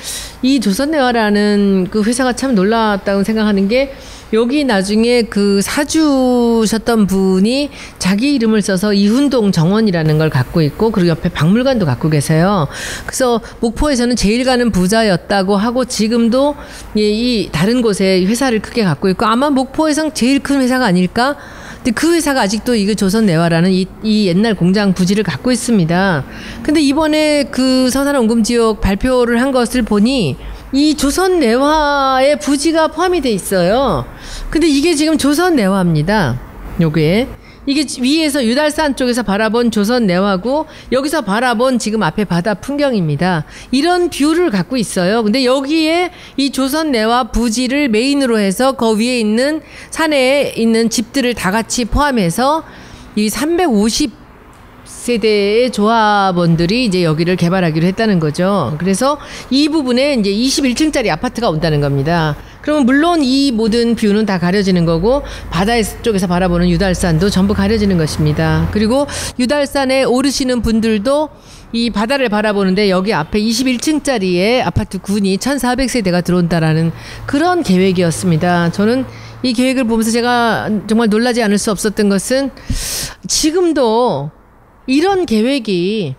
이 조선내화라는 그 회사가 참 놀랐다고 생각하는 게 여기 나중에 그 사주셨던 분이 자기 이름을 써서 이훈동 정원이라는 걸 갖고 있고 그리고 옆에 박물관도 갖고 계세요. 그래서 목포에서는 제일 가는 부자였다고 하고 지금도 이 다른 곳에 회사를 크게 갖고 있고 아마 목포에선 제일 큰 회사가 아닐까? 근데 그 회사가 아직도 이거 조선내화라는 이 옛날 공장 부지를 갖고 있습니다. 근데 이번에 그 서산 옹금지역 발표를 한 것을 보니 이 조선내화의 부지가 포함이 돼 있어요. 근데 이게 지금 조선내화입니다. 요게 이게 위에서 유달산 쪽에서 바라본 조선 내화고 여기서 바라본 지금 앞에 바다 풍경입니다. 이런 뷰를 갖고 있어요. 근데 여기에 이 조선 내화 부지를 메인으로 해서 그 위에 있는 산에 있는 집들을 다 같이 포함해서 이 350세대의 조합원들이 이제 여기를 개발하기로 했다는 거죠. 그래서 이 부분에 이제 21층짜리 아파트가 온다는 겁니다. 그러면 물론 이 모든 뷰는 다 가려지는 거고 바다 쪽에서 바라보는 유달산도 전부 가려지는 것입니다. 그리고 유달산에 오르시는 분들도 이 바다를 바라보는데 여기 앞에 21층짜리의 아파트 군이 1,400세대가 들어온다라는 그런 계획이었습니다. 저는 이 계획을 보면서 제가 정말 놀라지 않을 수 없었던 것은 지금도 이런 계획이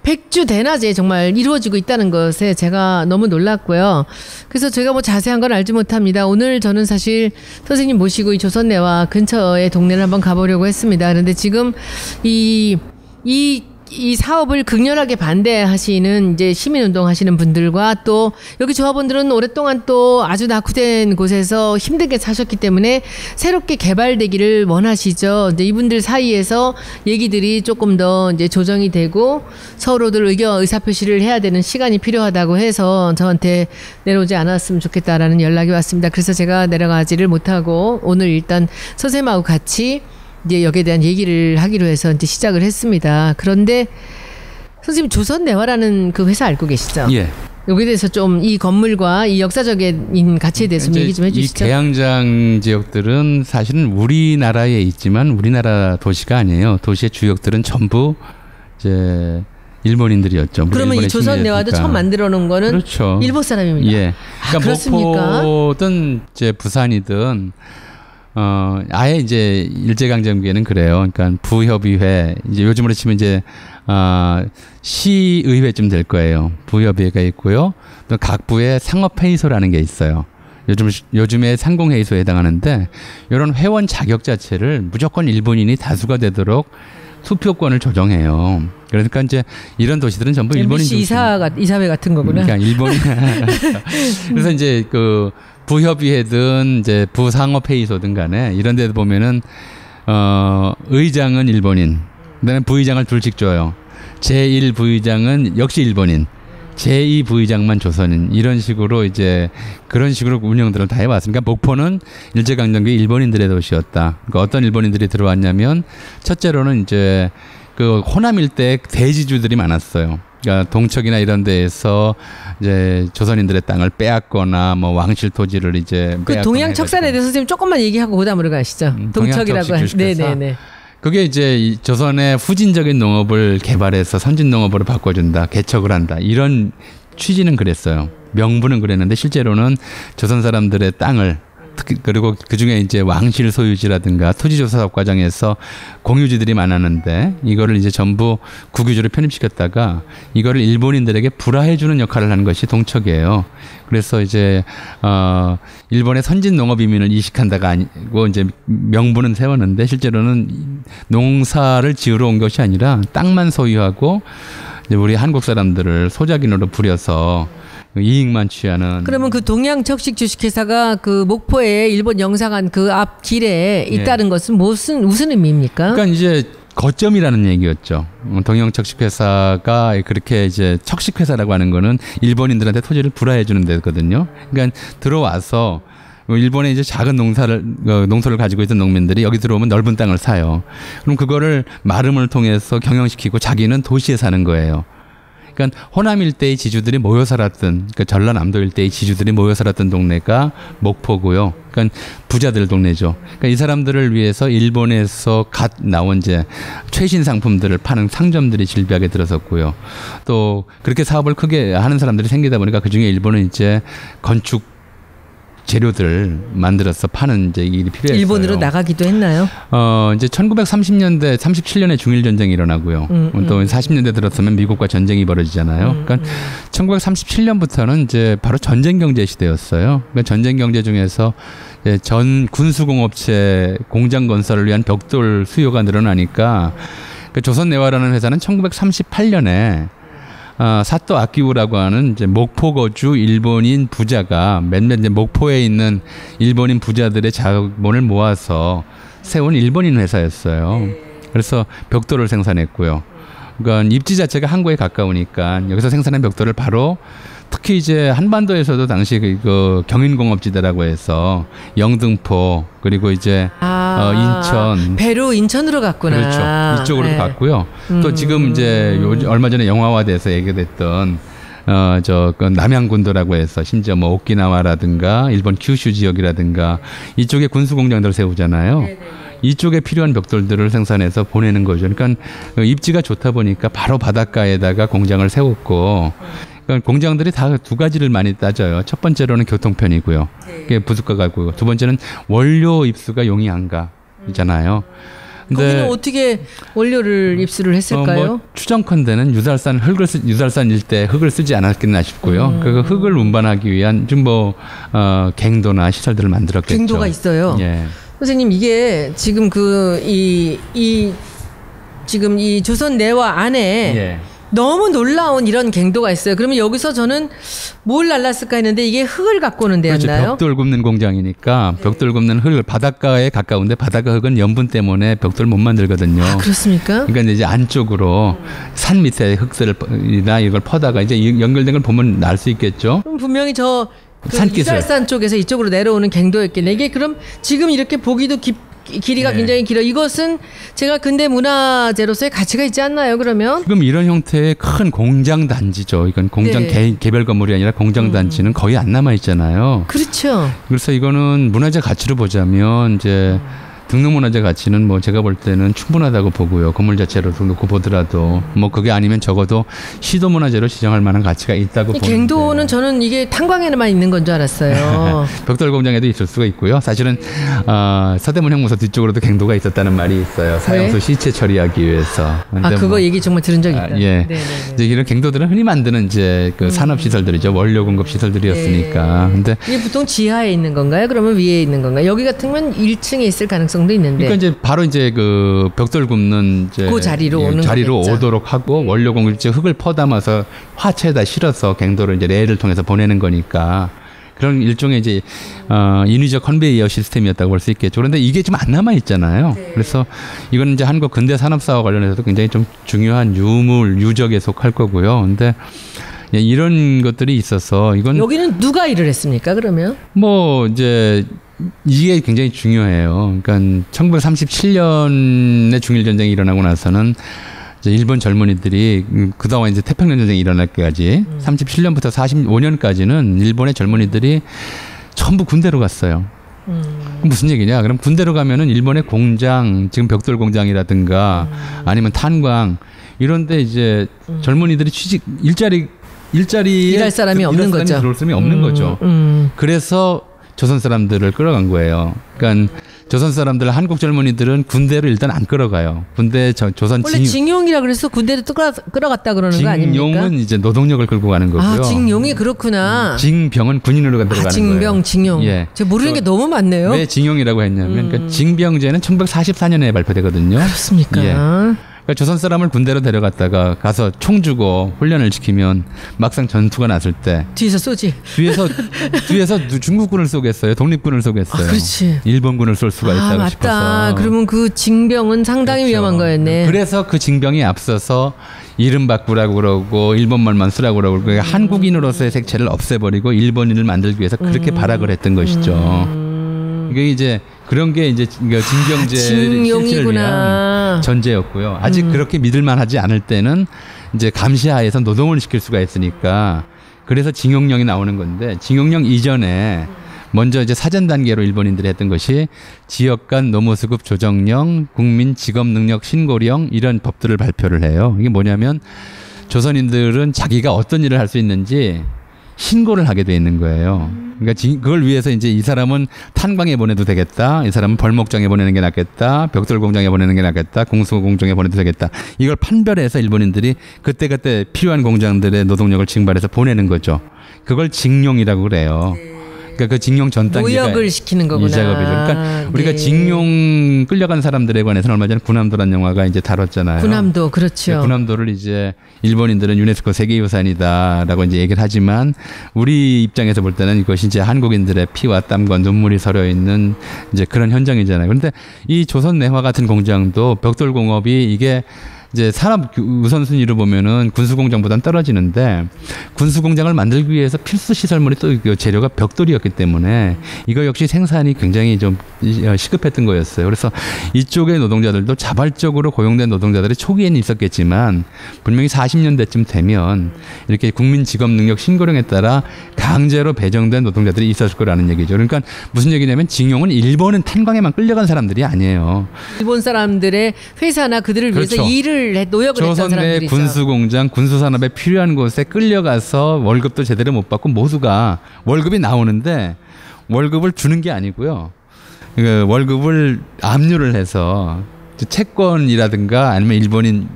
백주대낮에 정말 이루어지고 있다는 것에 제가 너무 놀랐고요. 그래서 제가 뭐 자세한 건 알지 못합니다. 오늘 저는 사실 선생님 모시고 이 조선내화 근처의 동네를 한번 가보려고 했습니다. 그런데 지금 이 사업을 극렬하게 반대하시는 이제 시민운동 하시는 분들과 또 여기 조합원들은 오랫동안 또 아주 낙후된 곳에서 힘들게 사셨기 때문에 새롭게 개발되기를 원하시죠. 이제 이분들 사이에서 얘기들이 조금 더 이제 조정이 되고 서로들 의사표시를 해야 되는 시간이 필요하다고 해서 저한테 내려오지 않았으면 좋겠다라는 연락이 왔습니다. 그래서 제가 내려가지를 못하고 오늘 일단 선생님하고 같이 이제 여기에 대한 얘기를 하기로 해서 이제 시작을 했습니다. 그런데 선생님 조선내화라는 그 회사 알고 계시죠? 예. 여기에 대해서 좀 이 건물과 이 역사적인 가치에 대해서 좀 얘기 좀 해주시죠. 이 계양장 지역들은 사실은 우리나라에 있지만 우리나라 도시가 아니에요. 도시의 주역들은 전부 이제 일본인들이었죠. 그러면 이 조선내화도 처음 만들어 놓은 거는 그렇죠. 일본 사람입니다. 예. 그러니까 그렇습니까? 목포든 이제 부산이든 아예 이제 일제강점기에는 그래요. 그러니까 부협의회, 이제 요즘으로 치면 이제, 시의회쯤 될 거예요. 부협의회가 있고요. 또 각 부에 상업회의소라는 게 있어요. 요즘에 상공회의소에 해당하는데, 이런 회원 자격 자체를 무조건 일본인이 다수가 되도록 투표권을 조정해요. 그러니까 이제 이런 도시들은 전부 일본인 MBC 이사회 같은 거구나. 그러니까 일본인. 그래서 이제 그 부협의회든 이제 부상업회의소든 간에 이런 데도 보면은 의장은 일본인, 그다음에 부의장을 둘씩 줘요. 제1부의장은 역시 일본인, 제2부의장만 조선인, 이런 식으로 이제 그런 식으로 운영들을 다 해왔으니까 목포는 일제강점기 일본인들의 도시였다. 그러니까 어떤 일본인들이 들어왔냐면 첫째로는 이제 그 호남 일대 대지주들이 많았어요. 그러니까 동척이나 이런 데에서 이제 조선인들의 땅을 빼앗거나 뭐 왕실 토지를 이제 그 동양 척산에 대해서 선생님 조금만 얘기하고 그다음으로 가시죠. 동척이라고 하죠. 네네네. 그게 이제 이 조선의 후진적인 농업을 개발해서 선진 농업으로 바꿔준다, 개척을 한다, 이런 취지는 그랬어요. 명분은 그랬는데 실제로는 조선 사람들의 땅을 그리고 그중에 이제 왕실 소유지라든가 토지조사 사업 과정에서 공유지들이 많았는데 이거를 이제 전부 국유지로 편입시켰다가 이거를 일본인들에게 불화해주는 역할을 하는 것이 동척이에요. 그래서 이제 일본의 선진 농업 이민을 이식한다가 아니고 이제 명분은 세웠는데 실제로는 농사를 지으러 온 것이 아니라 땅만 소유하고 이제 우리 한국 사람들을 소작인으로 부려서 이익만 취하는. 그러면 그 동양척식 주식회사가 그 목포에 일본 영사관 그 앞 길에 있다는 것은 무슨 의미입니까? 그러니까 이제 거점이라는 얘기였죠. 동양척식회사가 그렇게 이제 척식회사라고 하는 거는 일본인들한테 토지를 불화해 주는 데거든요. 그러니까 들어와서 일본에 이제 작은 농소를 가지고 있던 농민들이 여기 들어오면 넓은 땅을 사요. 그럼 그거를 마름을 통해서 경영시키고 자기는 도시에 사는 거예요. 그러니까 호남 일대의 지주들이 모여 살았던, 그러니까 전라남도 일대의 지주들이 모여 살았던 동네가 목포고요. 그러니까 부자들 동네죠. 그러니까 이 사람들을 위해서 일본에서 갓 나온 이제 최신 상품들을 파는 상점들이 질비하게 들어섰고요. 또 그렇게 사업을 크게 하는 사람들이 생기다 보니까 그 중에 일본은 이제 건축 재료들 만들어서 파는 이제 일이 필요했어요. 일본으로 나가기도 했나요? 이제 1930년대, 37년에 중일 전쟁이 일어나고요. 또 40년대 들었으면 미국과 전쟁이 벌어지잖아요. 그러니까 1937년부터는 이제 바로 전쟁 경제 시대였어요. 그러니까 전쟁 경제 중에서 전 군수공업체 공장 건설을 위한 벽돌 수요가 늘어나니까 조선내화라는 회사는 1938년에 사또 아키우라고 하는 이제 목포 거주 일본인 부자가 몇몇 이제 목포에 있는 일본인 부자들의 자본을 모아서 세운 일본인 회사였어요. 그래서 벽돌을 생산했고요. 그러니까 입지 자체가 항구에 가까우니까 여기서 생산한 벽돌을 바로 특히 이제 한반도에서도 당시 그 경인공업지대라고 해서 영등포 그리고 이제 인천 배로 인천으로 갔구나. 그렇죠. 이쪽으로 네. 갔고요. 또 지금 이제 얼마 전에 영화화돼서 얘기됐던 그 남양군도라고 해서 심지어 뭐 오키나와라든가 일본 큐슈 지역이라든가 이쪽에 군수 공장들을 세우잖아요. 네네. 이쪽에 필요한 벽돌들을 생산해서 보내는 거죠. 그러니까 입지가 좋다 보니까 바로 바닷가에다가 공장을 세웠고 그러니까 공장들이 다 두 가지를 많이 따져요. 첫 번째로는 교통편이고요. 그게 부둣가 가고 두 번째는 원료 입수가 용이한가잖아요. 거기는 어떻게 원료를 입수를 했을까요? 뭐 추정컨대는 유달산 일대 흙을 쓰지 않았겠나 싶고요. 그 흙을 운반하기 위한 좀 갱도나 시설들을 만들었겠죠. 갱도가 있어요. 예. 선생님 이게 지금 지금 이 조선 내와 안에 예. 너무 놀라운 이런 갱도가 있어요. 그러면 여기서 저는 뭘 날랐을까 했는데 이게 흙을 갖고 오는 데였나요? 그렇죠. 벽돌 굽는 공장이니까 벽돌 굽는 흙을 바닷가에 가까운데 바닷가 흙은 염분 때문에 벽돌 못 만들거든요. 아, 그렇습니까? 그러니까 이제 안쪽으로 산 밑에 흙들이나 이걸 퍼다가 이제 연결된 걸 보면 알 수 있겠죠. 그럼 분명히 산기슭. 유달산 쪽에서 이쪽으로 내려오는 갱도였겠네. 이게 그럼 지금 이렇게 보기도 길이가 네. 굉장히 길어. 이것은 제가 근대 문화재로서의 가치가 있지 않나요? 그러면 지금 이런 형태의 큰 공장 단지죠. 이건 공장 네. 개별 건물이 아니라 공장 단지는 거의 안 남아 있잖아요. 그렇죠. 그래서 이거는 문화재 가치로 보자면 이제 등록문화재 가치는 뭐 제가 볼 때는 충분하다고 보고요. 건물 자체로 놓고 보더라도 뭐 그게 아니면 적어도 시도문화재로 지정할 만한 가치가 있다고 보는데. 갱도는 저는 이게 탄광에만 있는 건 줄 알았어요. 벽돌 공장에도 있을 수가 있고요. 사실은 서대문 형무소 뒤쪽으로도 갱도가 있었다는 말이 있어요. 사형수 시체 처리하기 위해서. 그거 얘기 정말 들은 적이 있다. 예. 이제 이런 갱도들은 흔히 만드는 이제 그 산업 시설들이죠. 원료 공급 시설들이었으니까. 근데 이게 보통 지하에 있는 건가요? 그러면 위에 있는 건가요? 여기 같으면 1층에 있을 가능성도 있는데. 그러니까 이제 바로 이제 그 벽돌 굽는 이제 그 자리로 오는 자리로 거겠죠. 오도록 하고 원료 공급 이제 흙을 퍼담아서 화체에다 실어서 갱도를 이제 레일을 통해서 보내는 거니까 그런 일종의 이제 인위적 컨베이어 시스템이었다고 볼 수 있겠죠. 그런데 이게 좀 안 남아 있잖아요. 네. 그래서 이거는 이제 한국 근대 산업사와 관련해서도 굉장히 좀 중요한 유적에 속할 거고요. 근데 이런 것들이 있어서 이건 여기는 누가 일을 했습니까? 그러면 뭐 이제 이게 굉장히 중요해요. 그러니까 1937년에 중일 전쟁이 일어나고 나서는 이제 일본 젊은이들이 그동안 이제 태평양 전쟁이 일어날 때까지 37년부터 45년까지는 일본의 젊은이들이 전부 군대로 갔어요. 무슨 얘기냐? 그럼 군대로 가면은 일본의 공장, 지금 벽돌 공장이라든가 아니면 탄광 이런데 이제 젊은이들이 일자리에 일할 사람이 없는 거죠. 들어올 사람이 없는 거죠. 그래서 조선 사람들을 끌어간 거예요. 그러니까 조선 사람들, 한국 젊은이들은 군대를 일단 안 끌어가요. 군대 조선 원래 징용이라 그래서 군대를 끌어갔다 그러는 거 아닙니까? 징용은 이제 노동력을 끌고 가는 거고요. 징용이 그렇구나. 징병은 군인으로 들어가는 거예요. 징용. 예. 제가 모르는 게 너무 많네요. 왜 징용이라고 했냐면 그러니까 징병제는 1944년에 발표되거든요. 그렇습니까? 예. 그러니까 조선 사람을 군대로 데려갔다가 가서 총 주고 훈련을 시키면 막상 전투가 났을 때 뒤에서 쏘지. 뒤에서 중국군을 쏘겠어요. 독립군을 쏘겠어요. 그렇지. 일본군을 쏠 수가 있다고 맞다. 싶어서. 그러면 그 징병은 상당히 그렇죠. 위험한 거였네. 그래서 그 징병이 앞서서 이름 바꾸라고 그러고 일본말만 쓰라고 그러고 그러니까 한국인으로서의 색채를 없애버리고 일본인을 만들기 위해서 그렇게 발악을 했던 것이죠. 이게 이제 그런 게 이제 징병제 실시를 위한 전제였고요. 아직 그렇게 믿을만하지 않을 때는 이제 감시하에서 노동을 시킬 수가 있으니까 그래서 징용령이 나오는 건데 징용령 이전에 먼저 이제 사전 단계로 일본인들이 했던 것이 지역 간 노무수급 조정령, 국민 직업 능력 신고령 이런 법들을 발표를 해요. 이게 뭐냐면 조선인들은 자기가 어떤 일을 할 수 있는지 신고를 하게 돼 있는 거예요. 그러니까 그걸 위해서 이제 이 사람은 탄광에 보내도 되겠다. 이 사람은 벌목장에 보내는 게 낫겠다. 벽돌 공장에 보내는 게 낫겠다. 공수 공장에 보내도 되겠다. 이걸 판별해서 일본인들이 그때그때 필요한 공장들의 노동력을 징발해서 보내는 거죠. 그걸 징용이라고 그래요. 그러니까 그 징용 전 단계가 노역을 시키는 거구나. 이 작업이죠. 그러니까 우리가 네. 징용 끌려간 사람들에 관해서는 얼마 전에 군함도라는 영화가 이제 다뤘잖아요. 군함도 그렇죠. 군함도를 이제 일본인들은 유네스코 세계유산이다라고 이제 얘기를 하지만 우리 입장에서 볼 때는 이것이 이제 한국인들의 피와 땀과 눈물이 서려 있는 이제 그런 현장이잖아요. 그런데 이 조선 내화 같은 공장도 벽돌공업이 이게 이제 산업 우선순위로 보면은 군수공장보다는 떨어지는데 군수공장을 만들기 위해서 필수 시설물이 또 재료가 벽돌이었기 때문에 이거 역시 생산이 굉장히 좀 시급했던 거였어요. 그래서 이쪽의 노동자들도 자발적으로 고용된 노동자들이 초기에는 있었겠지만 분명히 40년대쯤 되면 이렇게 국민 직업 능력 신고령에 따라 강제로 배정된 노동자들이 있었을 거라는 얘기죠. 그러니까 무슨 얘기냐면 징용은 일본은 탄광에만 끌려간 사람들이 아니에요. 일본 사람들의 회사나 그들을 그렇죠. 위해서 일을 노역을 했던 조선 내 사람들이죠. 군수공장, 군수산업에 필요한 곳에 끌려가서 월급도 제대로 못 받고 모두가 월급이 나오는데 월급을 주는 게 아니고요. 그 월급을 압류를 해서 채권이라든가 아니면 일본인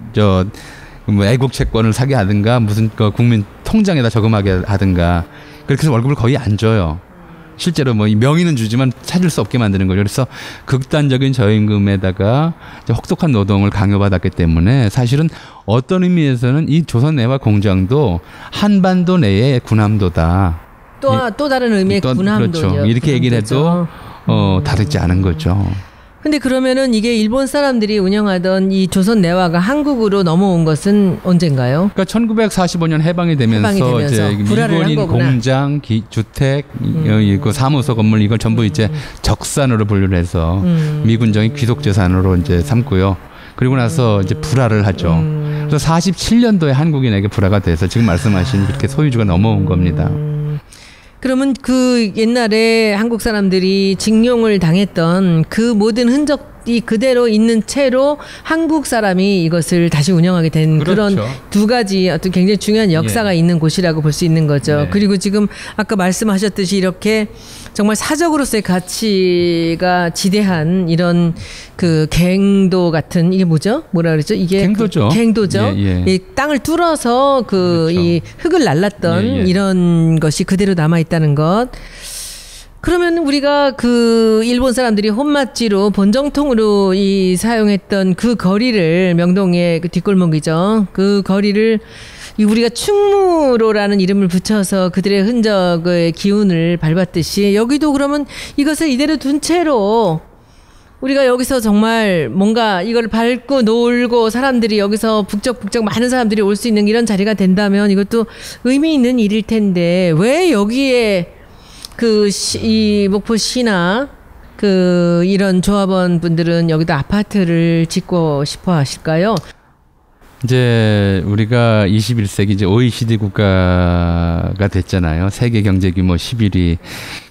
애국 채권을 사게 하든가 무슨 그 국민 통장에다 저금하게 하든가 그렇게 해서 월급을 거의 안 줘요. 실제로 뭐 명의는 주지만 찾을 수 없게 만드는 거죠. 그래서 극단적인 저임금에다가 혹독한 노동을 강요받았기 때문에 사실은 어떤 의미에서는 이 조선 내화 공장도 한반도 내의 군함도다. 또 다른 의미의 군함도죠. 그렇죠. 이렇게 얘기를 해도 다르지 않은 거죠. 근데 그러면은 이게 일본 사람들이 운영하던 이 조선 내화가 한국으로 넘어온 것은 언젠가요? 그러니까 1945년 해방이 되면서 이제 일본인 공장, 주택, 그 사무소 건물 이걸 전부 이제 적산으로 분류를 해서 미군정이 귀속 재산으로 이제 삼고요. 그리고 나서 이제 불화를 하죠. 그래서 47년도에 한국인에게 불화가 돼서 지금 말씀하신 그렇게 소유주가 넘어온 겁니다. 그러면 그 옛날에 한국 사람들이 징용을 당했던 그 모든 흔적이 그대로 있는 채로 한국 사람이 이것을 다시 운영하게 된 그렇죠. 그런 두 가지 어떤 굉장히 중요한 역사가 있는 곳이라고 볼 수 있는 거죠. 네. 그리고 지금 아까 말씀하셨듯이 이렇게 정말 사적으로서의 가치가 지대한 이런 그 갱도 같은 이게 뭐죠? 뭐라 그러죠? 이게 갱도죠. 갱도죠. 이 땅을 뚫어서 그 이 흙을 날랐던 이런 것이 그대로 남아 있다는 것. 그러면 우리가 그 일본 사람들이 혼맛지로 본정통으로 이 사용했던 그 거리를 명동의 그 뒷골목이죠. 그 거리를 우리가 충무로라는 이름을 붙여서 그들의 흔적의 기운을 밟았듯이 여기도 그러면 이것을 이대로 둔 채로 우리가 여기서 정말 뭔가 이걸 밟고 놀고 사람들이 여기서 북적북적 많은 사람들이 올 수 있는 이런 자리가 된다면 이것도 의미 있는 일일 텐데 왜 여기에 이 목포시나 이런 조합원 분들은 여기다 아파트를 짓고 싶어 하실까요? 이제 우리가 21세기 이제 OECD 국가가 됐잖아요. 세계 경제 규모 11위.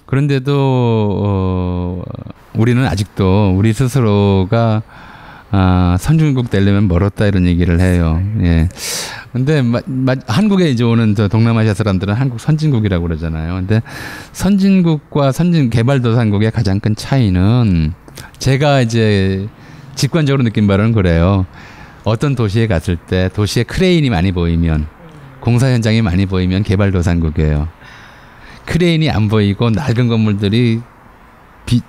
그런데도 우리는 아직도 우리 스스로가 선진국 되려면 멀었다 이런 얘기를 해요. 예. 근데 한국에 이제 오는 동남아시아 사람들은 한국 선진국이라고 그러잖아요. 근데 선진국과 개발도상국의 가장 큰 차이는 제가 이제 직관적으로 느낀 바로는 그래요. 어떤 도시에 갔을 때 도시에 크레인이 많이 보이면 공사 현장이 많이 보이면 개발도상국이에요. 크레인이 안 보이고 낡은 건물들이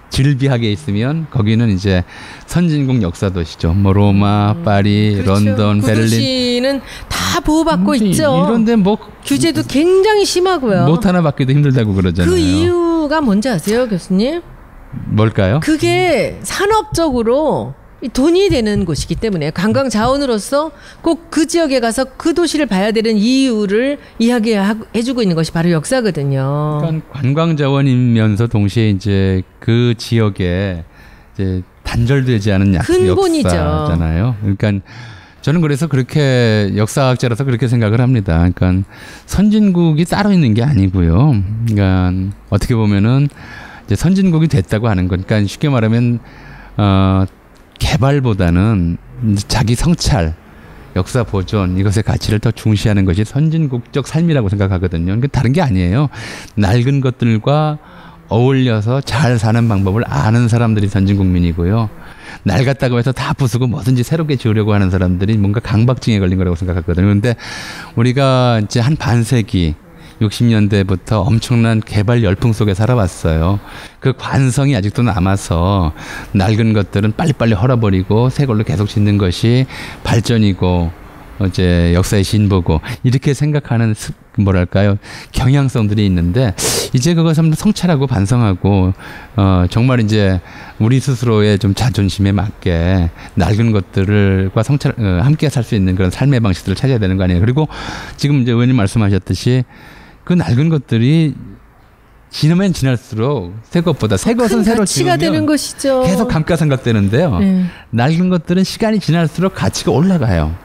질비하게 있으면 거기는 이제 선진국 역사 도시죠. 뭐 로마, 파리, 그렇죠. 런던, 베를린. 도시는 다 보호받고 있죠. 이런데 뭐 규제도 굉장히 심하고요. 못 하나 받기도 힘들다고 그러잖아요. 그 이유가 뭔지 아세요, 교수님? 뭘까요? 그게 산업적으로 돈이 되는 곳이기 때문에 관광 자원으로서 꼭 그 지역에 가서 그 도시를 봐야 되는 이유를 이야기해주고 있는 것이 바로 역사거든요. 그러니까 관광 자원이면서 동시에 이제 그 지역에 이제 단절되지 않은 역사잖아요. 그러니까 저는 그래서 그렇게 역사학자라서 그렇게 생각을 합니다. 그러니까 선진국이 따로 있는 게 아니고요. 그러니까 어떻게 보면은 이제 선진국이 됐다고 하는 건, 그러니까 쉽게 말하면 개발보다는 자기 성찰, 역사 보존 이것의 가치를 더 중시하는 것이 선진국적 삶이라고 생각하거든요. 그러니까 다른 게 아니에요. 낡은 것들과 어울려서 잘 사는 방법을 아는 사람들이 선진국민이고요. 낡았다고 해서 다 부수고 뭐든지 새롭게 지으려고 하는 사람들이 뭔가 강박증에 걸린 거라고 생각하거든요. 그런데 우리가 이제 한 반세기 60년대부터 엄청난 개발 열풍 속에 살아왔어요. 그 관성이 아직도 남아서 낡은 것들은 빨리빨리 헐어버리고 새 걸로 계속 짓는 것이 발전이고 이제 역사의 진보고 이렇게 생각하는 뭐랄까요 경향성들이 있는데 이제 그것을 한번 성찰하고 반성하고 정말 이제 우리 스스로의 좀 자존심에 맞게 낡은 것들과 함께 살 수 있는 그런 삶의 방식들을 찾아야 되는 거 아니에요. 그리고 지금 이제 의원님 말씀하셨듯이 그 낡은 것들이 지나면 지날수록 새 것보다 새 것은 새로 가치가 되는 것이죠. 계속 감가상각되는데요. 낡은 것들은 시간이 지날수록 가치가 올라가요.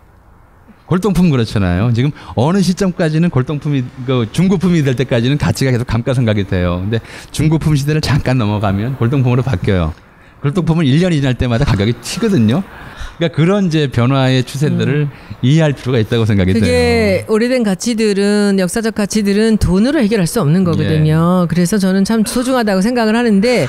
골동품 그렇잖아요. 지금 어느 시점까지는 골동품이 중고품이 될 때까지는 가치가 계속 감가상각이 돼요. 근데 중고품 시대를 잠깐 넘어가면 골동품으로 바뀌어요. 골동품은 1년이 지날 때마다 가격이 튀거든요. 그러니까 그런 이제 변화의 추세들을 이해할 필요가 있다고 생각이 돼요. 그게 오래된 가치들은 역사적 가치들은 돈으로 해결할 수 없는 거거든요. 그래서 저는 참 소중하다고 생각을 하는데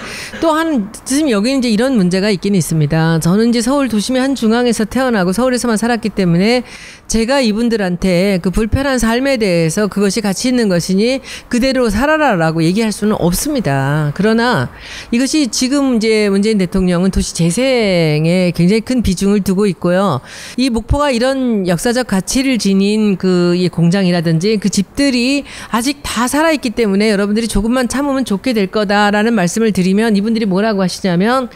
지금 여기 이제 이런 문제가 있긴 있습니다. 저는 이제 서울 도심의 한 중앙에서 태어나고 서울에서만 살았기 때문에 제가 이분들한테 그 불편한 삶에 대해서 그것이 가치 있는 것이니 그대로 살아라라고 얘기할 수는 없습니다. 그러나 이것이 지금 이제 문재인 대통령은 도시 재생에 굉장히 큰 비중을 두고 있고요. 이 목포가 이런 역사적 가치를 지닌 이 공장이라든지 그 집들이 아직 다 살아있기 때문에 여러분들이 조금만 참으면 좋게 될 거다라는 말씀을 드리면 이분들이 뭐라고 하시냐면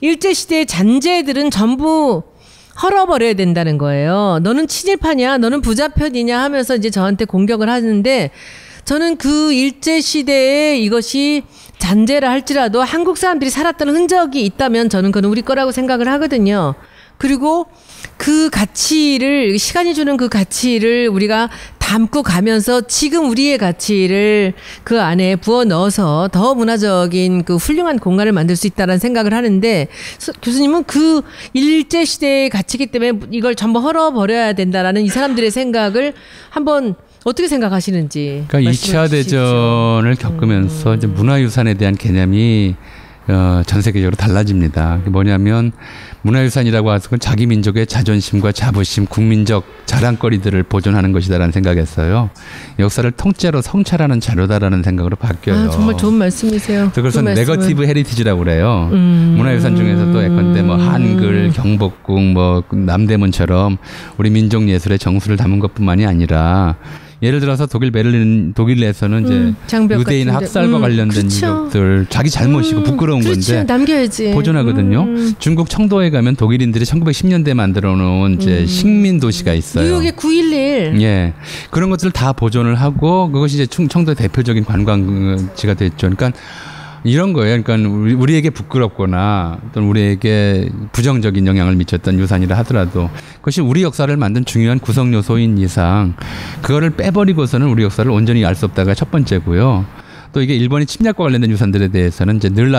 일제시대의 잔재들은 전부 헐어버려야 된다는 거예요. 너는 친일파냐? 너는 부자편이냐? 하면서 이제 저한테 공격을 하는데 저는 그 일제시대에 이것이 잔재라 할지라도 한국 사람들이 살았던 흔적이 있다면 저는 그건 우리 거라고 생각을 하거든요. 그리고 그 가치를 시간이 주는 그 가치를 우리가 담고 가면서 지금 우리의 가치를 그 안에 부어 넣어서 더 문화적인 그 훌륭한 공간을 만들 수 있다는 생각을 하는데 교수님은 그 일제시대의 가치이기 때문에 이걸 전부 헐어버려야 된다라는 이 사람들의 생각을 한번 어떻게 생각하시는지. 그러니까 2차 대전을 겪으면서 이제 문화유산에 대한 개념이 전 세계적으로 달라집니다. 그게 뭐냐면 문화유산이라고 해서 자기 민족의 자존심과 자부심, 국민적 자랑거리들을 보존하는 것이다라는 생각했어요. 역사를 통째로 성찰하는 자료다라는 생각으로 바뀌어요. 정말 좋은 말씀이세요. 그래서 네거티브 헤리티지라고 그래요. 문화유산 중에서도 예컨대 뭐 한글, 경복궁, 뭐 남대문처럼 우리 민족 예술의 정수를 담은 것뿐만이 아니라 예를 들어서 독일 베를린 독일에서는 이제 유대인 학살과 관련된 이력들 자기 잘못이고 부끄러운 건데 남겨야지. 보존하거든요. 중국 청도에 가면 독일인들이 1910년대에 만들어 놓은 이제 식민 도시가 있어요. 뉴욕의 9.11. 예. 그런 것들을 다 보존을 하고 그것이 이제 청도의 대표적인 관광지가 됐죠. 그러니까 이런 거예요. 그러니까 우리에게 부끄럽거나 또는 우리에게 부정적인 영향을 미쳤던 유산이라 하더라도 그것이 우리 역사를 만든 중요한 구성 요소인 이상 그거를 빼버리고서는 우리 역사를 온전히 알 수 없다가 첫 번째고요. 또 이게 일본이 침략과 관련된 유산들에 대해서는 이제 늘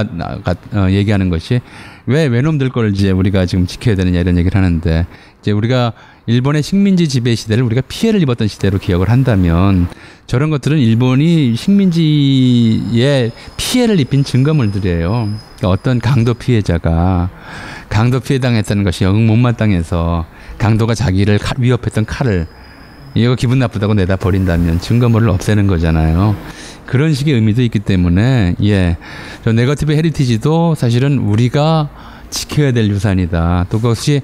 얘기하는 것이 왜 외놈들 걸 이제 우리가 지금 지켜야 되느냐 이런 얘기를 하는데 이제 우리가 일본의 식민지 지배 시대를 우리가 피해를 입었던 시대로 기억을 한다면 저런 것들은 일본이 식민지에 피해를 입힌 증거물들이에요. 그러니까 어떤 강도 피해자가 강도 피해 당했다는 것이 못마땅해서 강도가 자기를 위협했던 칼을 이거 기분 나쁘다고 내다 버린다면 증거물을 없애는 거잖아요. 그런 식의 의미도 있기 때문에 저 네거티브 헤리티지도 사실은 우리가 지켜야 될 유산이다. 또 그것이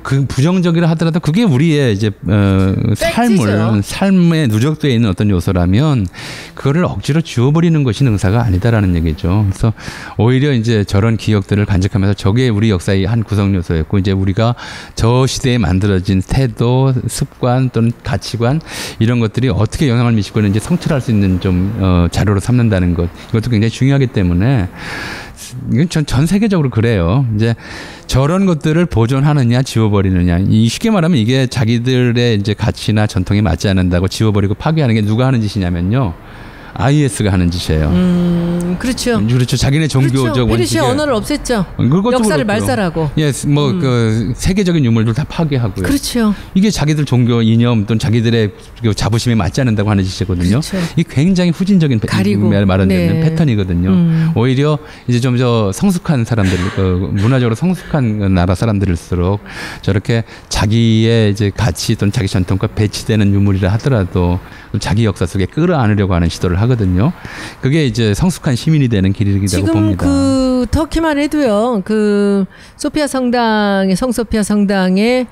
그 부정적이라 하더라도 그게 우리의 이제 삶에 누적되어 있는 어떤 요소라면 그거를 억지로 지워버리는 것이 능사가 아니다라는 얘기죠. 그래서 오히려 이제 저런 기억들을 간직하면서 저게 우리 역사의 한 구성 요소였고 이제 우리가 저 시대에 만들어진 태도, 습관 또는 가치관 이런 것들이 어떻게 영향을 미치고 있는지 성찰할 수 있는 좀 자료로 삼는다는 것 이것도 굉장히 중요하기 때문에. 이건 전 세계적으로 그래요. 이제 저런 것들을 보존하느냐, 지워버리느냐. 쉽게 말하면 이게 자기들의 이제 가치나 전통에 맞지 않는다고 지워버리고 파괴하는 게 누가 하는 짓이냐면요. IS가 하는 짓이에요. 그렇죠. 그렇죠. 자기네 종교적 그렇죠. 페르시아 언어를 없앴죠. 역사를 말살하고. 예, 그 세계적인 유물들 다 파괴하고요. 그렇죠. 이게 자기들 종교 이념 또는 자기들의 자부심에 맞지 않는다고 하는 짓이거든요. 그렇죠. 이게 굉장히 후진적인 말하는 네. 패턴이거든요. 오히려 이제 좀 더 성숙한 사람들, 문화적으로 성숙한 나라 사람들일수록 저렇게 자기의 이제 가치 또는 자기 전통과 배치되는 유물이라 하더라도 자기 역사 속에 끌어안으려고 하는 시도를 하거든요. 그게 이제 성숙한 시민이 되는 길이라고 봅니다. 지금 그 터키만 해도요. 그 소피아 성당의 성소피아 성당의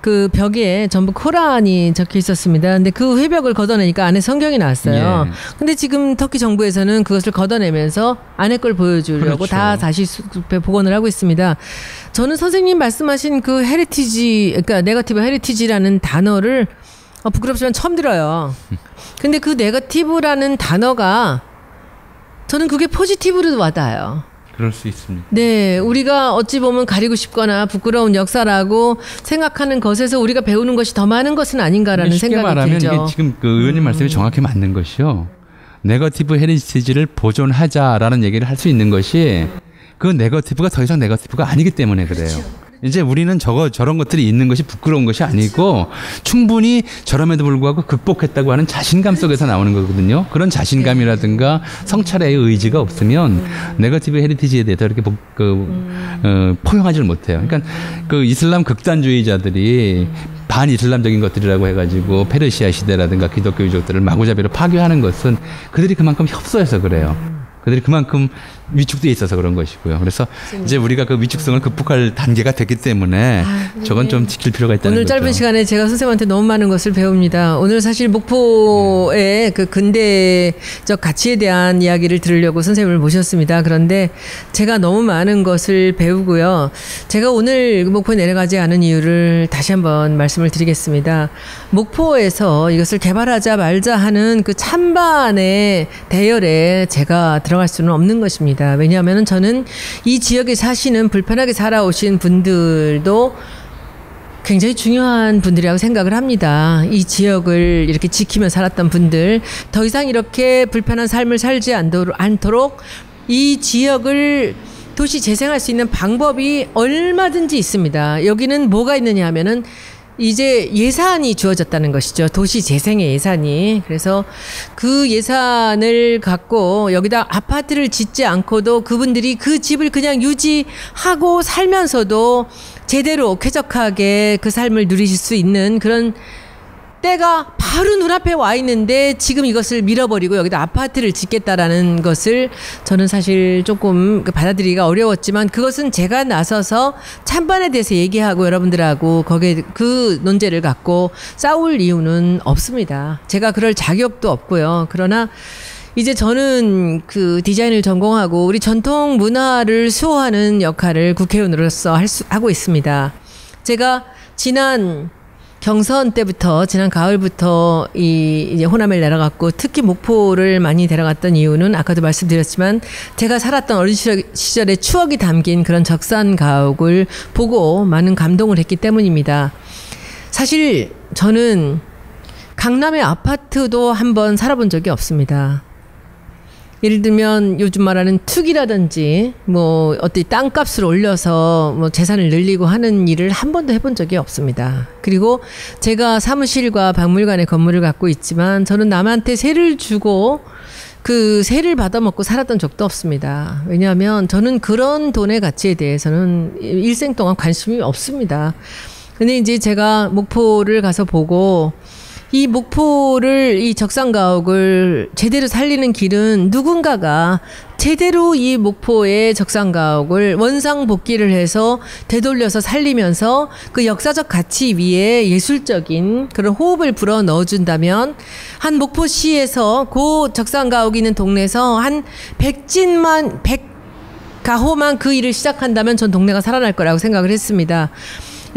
그 벽에 전부 코란이 적혀 있었습니다. 근데 그 회벽을 걷어내니까 안에 성경이 나왔어요. 예. 근데 지금 터키 정부에서는 그것을 걷어내면서 안에 걸 보여주려고 그렇죠. 다시 복원을 하고 있습니다. 저는 선생님 말씀하신 그 헤리티지, 그러니까 네거티브 헤리티지라는 단어를 부끄럽지만 처음 들어요. 근데 그 네거티브라는 단어가 저는 그게 포지티브로 와닿아요. 그럴 수 있습니다. 네, 우리가 어찌 보면 가리고 싶거나 부끄러운 역사라고 생각하는 것에서 우리가 배우는 것이 더 많은 것은 아닌가라는 생각이 말하면 들죠. 이게 지금 그 의원님 말씀이 정확히 맞는 것이요. 네거티브 헤리티지를 보존하자라는 얘기를 할 수 있는 것이 그 네거티브가 더 이상 네거티브가 아니기 때문에 그래요. 그렇죠. 이제 우리는 저런 것들이 있는 것이 부끄러운 것이 아니고 충분히 저럼에도 불구하고 극복했다고 하는 자신감 속에서 나오는 거거든요. 그런 자신감이라든가 성찰의 의지가 없으면 네거티브 헤리티지에 대해서 이렇게 포용하지를 못해요. 그러니까 그 이슬람 극단주의자들이 반이슬람적인 것들이라고 해가지고 페르시아 시대라든가 기독교 유적들을 마구잡이로 파괴하는 것은 그들이 그만큼 협소해서 그래요. 그들이 그만큼 위축되어 있어서 그런 것이고요. 그래서 이제 우리가 그 위축성을 극복할 단계가 됐기 때문에 저건 좀 지킬 필요가 있다는 오늘 거죠. 짧은 시간에 제가 선생님한테 너무 많은 것을 배웁니다. 오늘 사실 목포의 그 근대적 가치에 대한 이야기를 들으려고 선생님을 모셨습니다. 그런데 제가 너무 많은 것을 배우고요. 제가 오늘 목포에 내려가지 않은 이유를 다시 한번 말씀을 드리겠습니다. 목포에서 이것을 개발하자 말자 하는 그 찬반의 대열에 제가 들어갈 수는 없는 것입니다. 왜냐하면 저는 이 지역에 사시는 불편하게 살아오신 분들도 굉장히 중요한 분들이라고 생각을 합니다. 이 지역을 이렇게 지키며 살았던 분들, 더 이상 이렇게 불편한 삶을 살지 않도록 이 지역을 도시 재생할 수 있는 방법이 얼마든지 있습니다. 여기는 뭐가 있느냐 하면은 이제 예산이 주어졌다는 것이죠. 도시 재생의 예산이. 그래서 그 예산을 갖고 여기다 아파트를 짓지 않고도 그분들이 그 집을 그냥 유지하고 살면서도 제대로 쾌적하게 그 삶을 누리실 수 있는 그런 때가 바로 눈앞에 와 있는데 지금 이것을 밀어버리고 여기다 아파트를 짓겠다라는 것을 저는 사실 조금 받아들이기가 어려웠지만 그것은 제가 나서서 찬반에 대해서 얘기하고 여러분들하고 거기에 그 논제를 갖고 싸울 이유는 없습니다. 제가 그럴 자격도 없고요. 그러나 이제 저는 그 디자인을 전공하고 우리 전통 문화를 수호하는 역할을 국회의원으로서 하고 있습니다. 제가 지난 경선 때부터 지난 가을부터 이제 호남을 내려갔고 특히 목포를 많이 데려갔던 이유는 아까도 말씀드렸지만 제가 살았던 어린 시절의 추억이 담긴 그런 적산 가옥을 보고 많은 감동을 했기 때문입니다. 사실 저는 강남의 아파트도 한번 살아본 적이 없습니다. 예를 들면 요즘 말하는 투기라든지 뭐 어떤 땅값을 올려서 뭐 재산을 늘리고 하는 일을 한 번도 해본 적이 없습니다. 그리고 제가 사무실과 박물관의 건물을 갖고 있지만 저는 남한테 세를 주고 그 세를 받아먹고 살았던 적도 없습니다. 왜냐하면 저는 그런 돈의 가치에 대해서는 일생 동안 관심이 없습니다. 근데 이제 제가 목포를 가서 보고 이 목포를 이 적산가옥을 제대로 살리는 길은 누군가가 제대로 이 목포의 적산가옥을 원상복귀를 해서 되돌려서 살리면서 그 역사적 가치 위에 예술적인 그런 호흡을 불어 넣어준다면 한 목포시에서 그 적산가옥이 있는 동네에서 한 100가호만 그 일을 시작한다면 전 동네가 살아날 거라고 생각을 했습니다.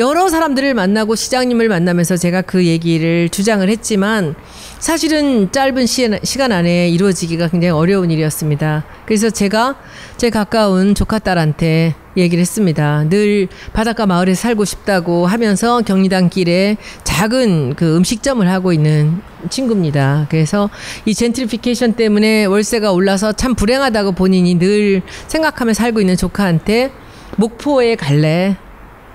여러 사람들을 만나고 시장님을 만나면서 제가 그 얘기를 주장을 했지만 사실은 짧은 시간 안에 이루어지기가 굉장히 어려운 일이었습니다. 그래서 제가 제 가까운 조카딸한테 얘기를 했습니다. 늘 바닷가 마을에 살고 싶다고 하면서 경리단 길에 작은 그 음식점을 하고 있는 친구입니다. 그래서 이 젠트리피케이션 때문에 월세가 올라서 참 불행하다고 본인이 늘 생각하며 살고 있는 조카한테 목포에 갈래?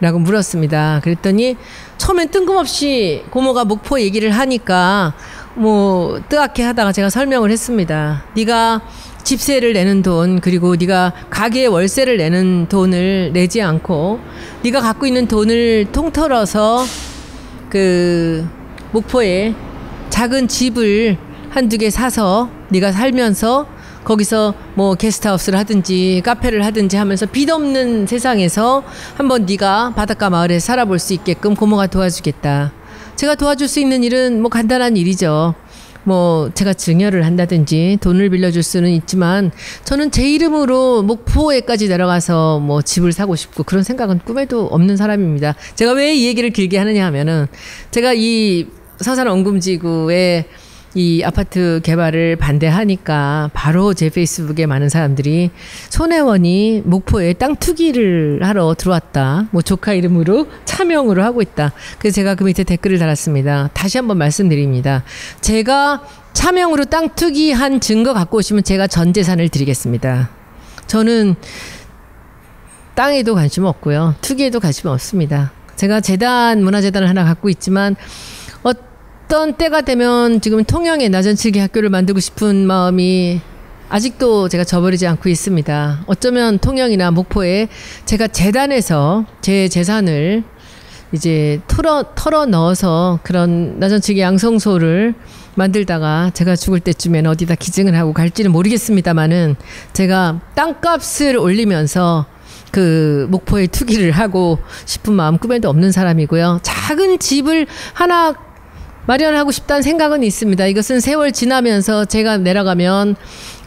라고 물었습니다. 그랬더니 처음엔 뜬금없이 고모가 목포 얘기를 하니까 뭐 뜨악해 하다가 제가 설명을 했습니다. 네가 집세를 내는 돈, 그리고 네가 가게에 월세를 내는 돈을 내지 않고 네가 갖고 있는 돈을 통틀어서 그 목포에 작은 집을 한두 개 사서 네가 살면서 거기서 뭐 게스트하우스를 하든지 카페를 하든지 하면서 빚 없는 세상에서 한번 네가 바닷가 마을에 살아볼 수 있게끔 고모가 도와주겠다. 제가 도와줄 수 있는 일은 뭐 간단한 일이죠. 뭐 제가 증여를 한다든지 돈을 빌려줄 수는 있지만 저는 제 이름으로 목포에까지 내려가서 뭐 집을 사고 싶고 그런 생각은 꿈에도 없는 사람입니다. 제가 왜 이 얘기를 길게 하느냐 하면은 제가 이 서산 원금지구에 이 아파트 개발을 반대하니까 바로 제 페이스북에 많은 사람들이 손혜원이 목포에 땅 투기를 하러 들어왔다. 뭐 조카 이름으로 차명으로 하고 있다. 그래서 제가 그 밑에 댓글을 달았습니다. 다시 한번 말씀드립니다. 제가 차명으로 땅 투기한 증거 갖고 오시면 제가 전 재산을 드리겠습니다. 저는 땅에도 관심 없고요. 투기에도 관심 없습니다. 제가 재단, 문화재단을 하나 갖고 있지만 어떤 때가 되면 지금 통영에 나전칠기 학교를 만들고 싶은 마음이 아직도 제가 저버리지 않고 있습니다. 어쩌면 통영이나 목포에 제가 재단에서 제 재산을 이제 털어 넣어서 그런 나전칠기 양성소를 만들다가 제가 죽을 때쯤엔 어디다 기증을 하고 갈지는 모르겠습니다만은 제가 땅값을 올리면서 그 목포에 투기를 하고 싶은 마음 꿈에도 없는 사람이고요. 작은 집을 하나 마련하고 싶다는 생각은 있습니다. 이것은 세월 지나면서 제가 내려가면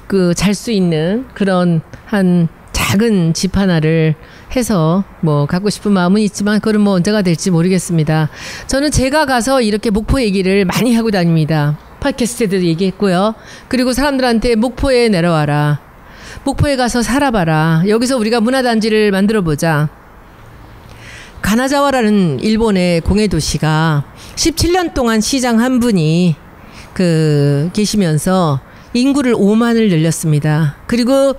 그 잘 수 있는 그런 한 작은 집 하나를 해서 뭐 갖고 싶은 마음은 있지만 그건 뭐 언제가 될지 모르겠습니다. 저는 제가 가서 이렇게 목포 얘기를 많이 하고 다닙니다. 팟캐스트에도 얘기했고요. 그리고 사람들한테 목포에 내려와라. 목포에 가서 살아봐라. 여기서 우리가 문화단지를 만들어보자. 가나자와라는 일본의 공예도시가 17년 동안 시장 한 분이 계시면서 인구를 5만을 늘렸습니다. 그리고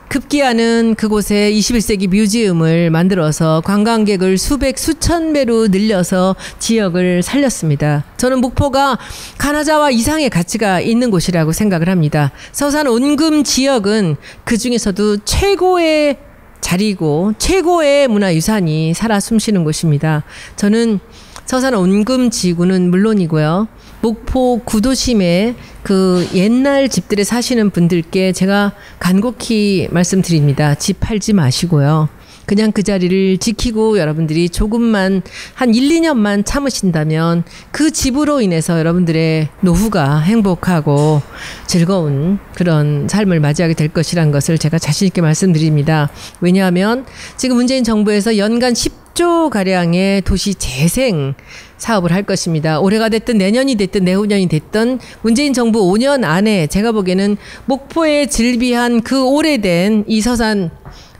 급기야는 그곳에 21세기 뮤지엄을 만들어서 관광객을 수천 배로 늘려서 지역을 살렸습니다. 저는 목포가 가나자와 이상의 가치가 있는 곳이라고 생각을 합니다. 서산 온금 지역은 그 중에서도 최고의 자리고 최고의 문화유산이 살아 숨쉬는 곳입니다. 저는 서산 온금지구는 물론이고요. 목포 구도심에 그 옛날 집들에 사시는 분들께 제가 간곡히 말씀드립니다. 집 팔지 마시고요. 그냥 그 자리를 지키고 여러분들이 조금만 한 1, 2년만 참으신다면 그 집으로 인해서 여러분들의 노후가 행복하고 즐거운 그런 삶을 맞이하게 될 것이라는 것을 제가 자신 있게 말씀드립니다. 왜냐하면 지금 문재인 정부에서 연간 10조가량의 도시 재생 사업을 할 것입니다. 올해가 됐든 내년이 됐든 내후년이 됐든 문재인 정부 5년 안에 제가 보기에는 목포에 즐비한 그 오래된 이 서산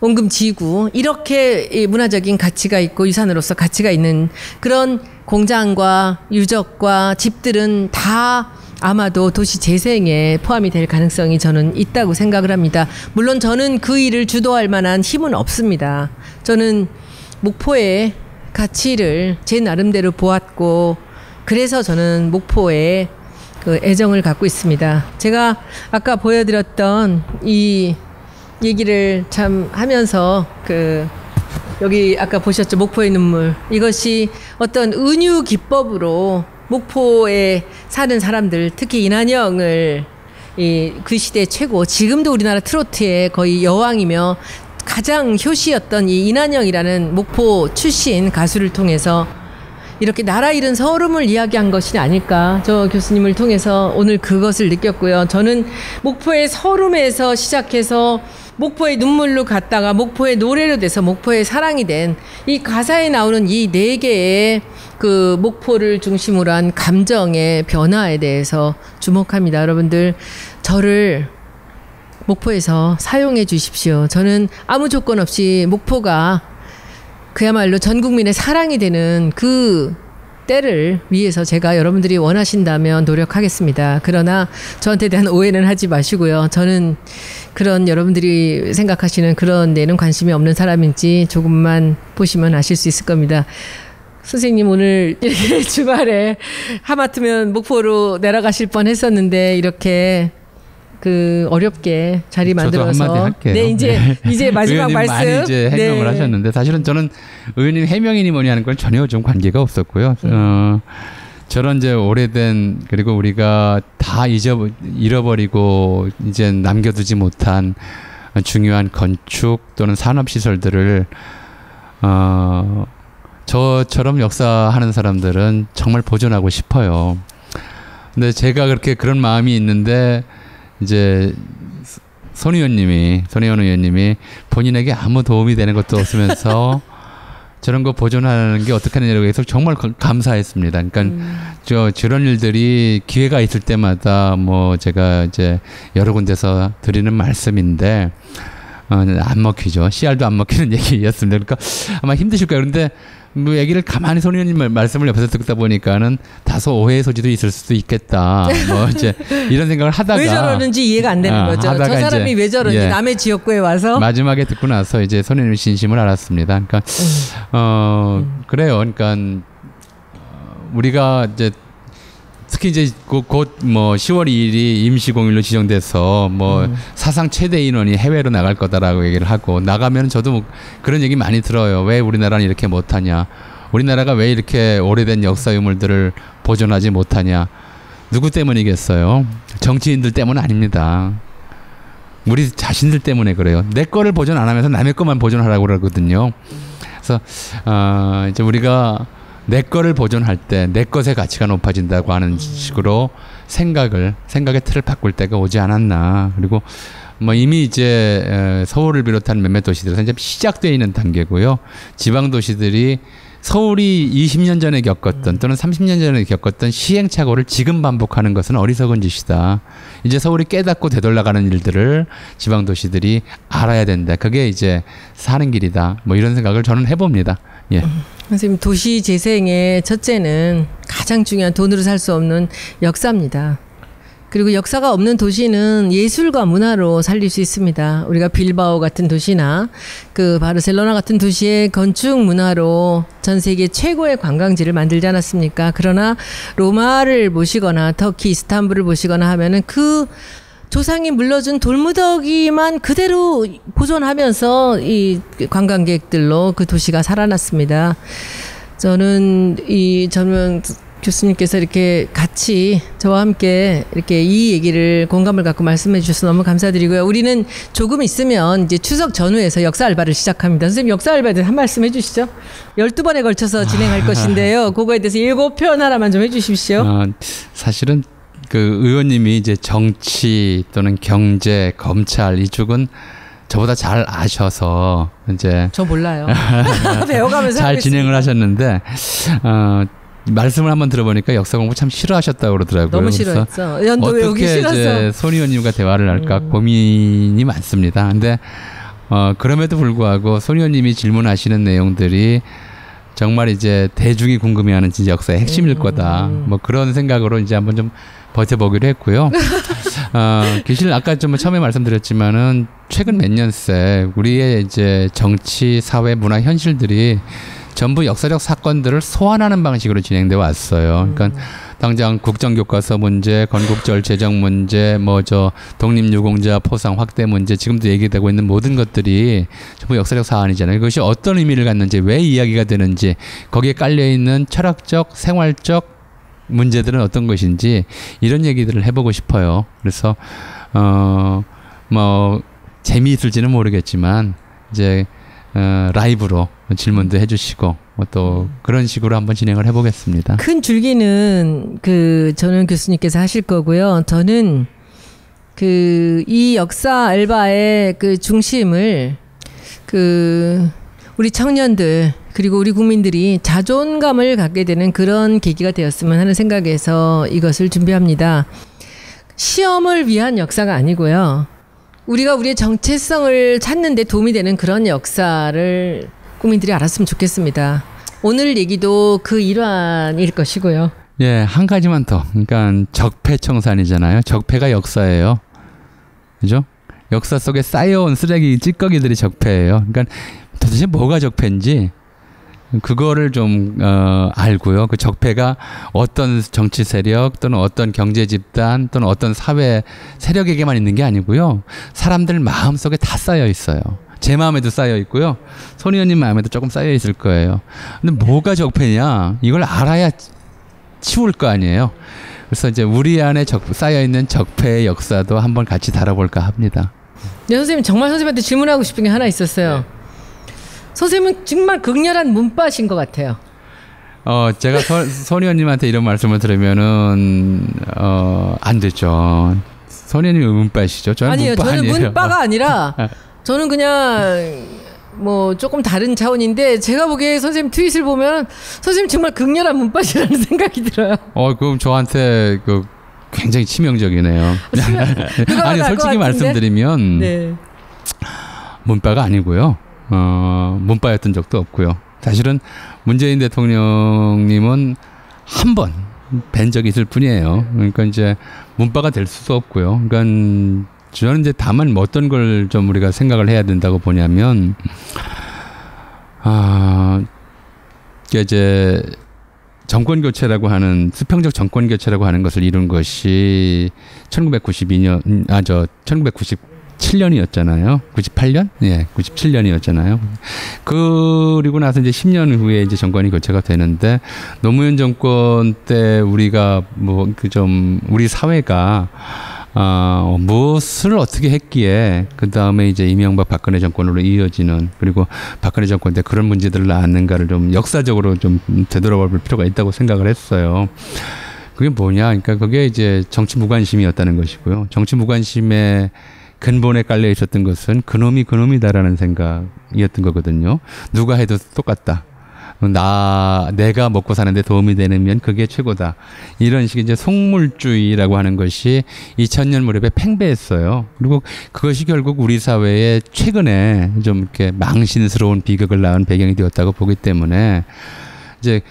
온금지구 이렇게 문화적인 가치가 있고 유산으로서 가치가 있는 그런 공장과 유적과 집들은 다 아마도 도시 재생에 포함이 될 가능성이 저는 있다고 생각을 합니다. 물론 저는 그 일을 주도할 만한 힘은 없습니다. 저는 목포의 가치를 제 나름대로 보았고 그래서 저는 목포에 그 애정을 갖고 있습니다. 제가 아까 보여드렸던 이 얘기를 참 하면서 여기 아까 보셨죠? 목포의 눈물. 이것이 어떤 은유 기법으로 목포에 사는 사람들, 특히 이난영을 그 시대 최고, 지금도 우리나라 트로트의 거의 여왕이며 가장 효시였던 이 이난영이라는 목포 출신 가수를 통해서 이렇게 나라 잃은 서름을 이야기한 것이 아닐까. 저 교수님을 통해서 오늘 그것을 느꼈고요. 저는 목포의 서름에서 시작해서 목포의 눈물로 갔다가 목포의 노래로 돼서 목포의 사랑이 된 이 가사에 나오는 이 네 개의 그 목포를 중심으로 한 감정의 변화에 대해서 주목합니다. 여러분들, 저를 목포에서 사용해 주십시오. 저는 아무 조건 없이 목포가 그야말로 전 국민의 사랑이 되는 그 때를 위해서 제가 여러분들이 원하신다면 노력하겠습니다. 그러나 저한테 대한 오해는 하지 마시고요. 저는 그런 여러분들이 생각하시는 그런 데는 관심이 없는 사람인지 조금만 보시면 아실 수 있을 겁니다. 선생님 오늘 이렇게 주말에 하마터면 목포로 내려가실 뻔 했었는데 이렇게 그 어렵게 자리 만들어서 저도 한마디 할게요. 네, 이제 마지막 말씀. 많이 이제 해명을 네. 하셨는데 사실은 저는 의원님 해명이니 뭐니 하는 건 전혀 좀 관계가 없었고요. 저런 이제 오래된 그리고 우리가 다 잃어버리고 이제 남겨두지 못한 중요한 건축 또는 산업 시설들을 저처럼 역사하는 사람들은 정말 보존하고 싶어요. 근데 제가 그렇게 그런 마음이 있는데 이제 손의원 의원님이 본인에게 아무 도움이 되는 것도 없으면서 저런 거 보존하는 게 어떻게 하느냐고 해서 정말 감사했습니다. 그러니까 저런 일들이 기회가 있을 때마다 뭐 제가 이제 여러 군데서 드리는 말씀인데 안 먹히죠. 씨알도 안 먹히는 얘기였습니다. 그러니까 아마 힘드실 거예요. 그런데 뭐 얘기를 가만히 손 의원님 말씀을 옆에서 듣다 보니까는 다소 오해의 소지도 있을 수도 있겠다. 뭐 이제 이런 생각을 하다가 왜 저러는지 이해가 안 되는 거죠. 저 사람이 왜 저러는지 예, 남의 지역구에 와서 마지막에 듣고 나서 이제 손 의원님 진심을 알았습니다. 그러니까 그래요. 그러니까 우리가 이제 특히 이제 곧 뭐 10월 2일이 임시공휴일로 지정돼서 뭐 사상 최대 인원이 해외로 나갈 거다라고 얘기를 하고 나가면 저도 뭐 그런 얘기 많이 들어요. 왜 우리나라는 이렇게 못하냐? 우리나라가 왜 이렇게 오래된 역사 유물들을 보존하지 못하냐? 누구 때문이겠어요? 정치인들 때문 아닙니다. 우리 자신들 때문에 그래요. 내 거를 보존 안 하면서 남의 것만 보존하라고 그러거든요. 그래서 이제 우리가 내 거를 보존할 때 내 것의 가치가 높아진다고 하는 식으로 생각의 틀을 바꿀 때가 오지 않았나. 그리고 뭐 이미 이제 서울을 비롯한 몇몇 도시들에서 이제 시작되어 있는 단계고요. 지방 도시들이 서울이 20년 전에 겪었던 또는 30년 전에 겪었던 시행착오를 지금 반복하는 것은 어리석은 짓이다. 이제 서울이 깨닫고 되돌아가는 일들을 지방 도시들이 알아야 된다. 그게 이제 사는 길이다. 뭐 이런 생각을 저는 해봅니다. 예. 선생님 도시 재생의 첫째는 가장 중요한 돈으로 살 수 없는 역사입니다. 그리고 역사가 없는 도시는 예술과 문화로 살릴 수 있습니다. 우리가 빌바오 같은 도시나 그 바르셀로나 같은 도시의 건축 문화로 전 세계 최고의 관광지를 만들지 않았습니까? 그러나 로마를 모시거나 터키 이스탄불을 모시거나 하면은 그 조상이 물려준 돌무더기만 그대로 보존하면서 이 관광객들로 그 도시가 살아났습니다. 저는 저는 교수님께서 이렇게 같이 저와 함께 이렇게 이 얘기를 공감을 갖고 말씀해 주셔서 너무 감사드리고요. 우리는 조금 있으면 이제 추석 전후에서 역사 알바를 시작합니다. 선생님 역사 알바에 대해서 한 말씀 해 주시죠. 12번에 걸쳐서 진행할 것인데요. 그거에 대해서 예고편 하나만 좀 해 주십시오. 사실은 그 의원님이 이제 정치 또는 경제, 검찰 이쪽은 저보다 잘 아셔서 이제 저 몰라요. 배워가면서 잘 진행을 하셨는데 말씀을 한번 들어보니까 역사 공부 참 싫어하셨다고 그러더라고요. 너무 싫어했어. 연도 외우기 싫어서. 어떻게 이제 손 의원님과 대화를 할까 고민이 많습니다. 근데 그럼에도 불구하고 손 의원님이 질문하시는 내용들이 정말 이제 대중이 궁금해하는 진짜 역사의 핵심일 거다. 뭐 그런 생각으로 이제 한번 좀 버텨보기로 했고요. 사실 아까 좀 처음에 말씀드렸지만은 최근 몇 년 새 우리의 이제 정치, 사회, 문화 현실들이 전부 역사적 사건들을 소환하는 방식으로 진행되어 왔어요. 그러니까 당장 국정교과서 문제, 건국절 제정 문제, 독립유공자 포상 확대 문제, 지금도 얘기되고 있는 모든 것들이 전부 역사적 사안이잖아요. 그것이 어떤 의미를 갖는지, 왜 이야기가 되는지, 거기에 깔려있는 철학적, 생활적 문제들은 어떤 것인지 이런 얘기들을 해보고 싶어요. 그래서 재미있을지는 모르겠지만 이제 라이브로 질문도 해주시고 또 그런 식으로 한번 진행을 해보겠습니다. 큰 줄기는 저는 교수님께서 하실 거고요. 저는 이 역사 알바의 그 중심을 우리 청년들 그리고 우리 국민들이 자존감을 갖게 되는 그런 계기가 되었으면 하는 생각에서 이것을 준비합니다. 시험을 위한 역사가 아니고요. 우리가 우리의 정체성을 찾는 데 도움이 되는 그런 역사를 국민들이 알았으면 좋겠습니다. 오늘 얘기도 그 일환일 것이고요. 예, 한 가지만 더. 그러니까 적폐청산이잖아요. 적폐가 역사예요. 그죠? 역사 속에 쌓여온 쓰레기 찌꺼기들이 적폐예요. 그러니까 도대체 뭐가 적폐인지 그거를 좀 알고요. 그 적폐가 어떤 정치 세력 또는 어떤 경제 집단 또는 어떤 사회 세력에게만 있는 게 아니고요. 사람들 마음속에 다 쌓여 있어요. 제 마음에도 쌓여 있고요. 손 의원님 마음에도 조금 쌓여 있을 거예요. 근데 뭐가 적폐냐? 이걸 알아야 치울 거 아니에요. 그래서 이제 우리 안에 쌓여 있는 적폐의 역사도 한번 같이 다뤄볼까 합니다. 네, 선생님 정말 선생님한테 질문하고 싶은 게 하나 있었어요. 네. 선생님은 정말 극렬한 문빠신 것 같아요. 제가 손 의원님한테 이런 말씀을 들으면은 안 되죠. 손 의원님이 문빠시죠? 저는 아니에요. 문빠 저는 아니에요. 문빠가 아니라 저는 그냥 뭐 조금 다른 차원인데 제가 보기에 선생님 트윗을 보면 선생님 정말 극렬한 문빠시라는 생각이 들어요. 그럼 저한테 굉장히 치명적이네요. 아니 솔직히 말씀드리면 네. 문빠가 아니고요. 문빠였던 적도 없고요. 사실은 문재인 대통령님은 한 번 뵌 적이 있을 뿐이에요. 그러니까 이제 문빠가 될 수도 없고요. 그러니까 저는 이제 다만 어떤 걸 좀 우리가 생각을 해야 된다고 보냐면, 이제 정권 교체라고 하는 수평적 정권 교체라고 하는 것을 이룬 것이 1997년이었잖아요. 98년? 예, 97년이었잖아요. 그리고 나서 이제 10년 후에 이제 정권이 교체가 되는데 노무현 정권 때 우리가 우리 사회가 무엇을 어떻게 했기에 그 다음에 이제 이명박 박근혜 정권으로 이어지는, 그리고 박근혜 정권 때 그런 문제들을 낳았는가를 좀 역사적으로 좀 되돌아볼 필요가 있다고 생각을 했어요. 그게 뭐냐? 그러니까 그게 이제 정치 무관심이었다는 것이고요. 정치 무관심의 근본에 깔려 있었던 것은 그놈이 그놈이다라는 생각이었던 거거든요. 누가 해도 똑같다. 내가 먹고 사는데 도움이 되면 그게 최고다. 이런 식의 이제 속물주의라고 하는 것이 2000년 무렵에 팽배했어요. 그리고 그것이 결국 우리 사회에 최근에 좀 이렇게 망신스러운 비극을 낳은 배경이 되었다고 보기 때문에 이제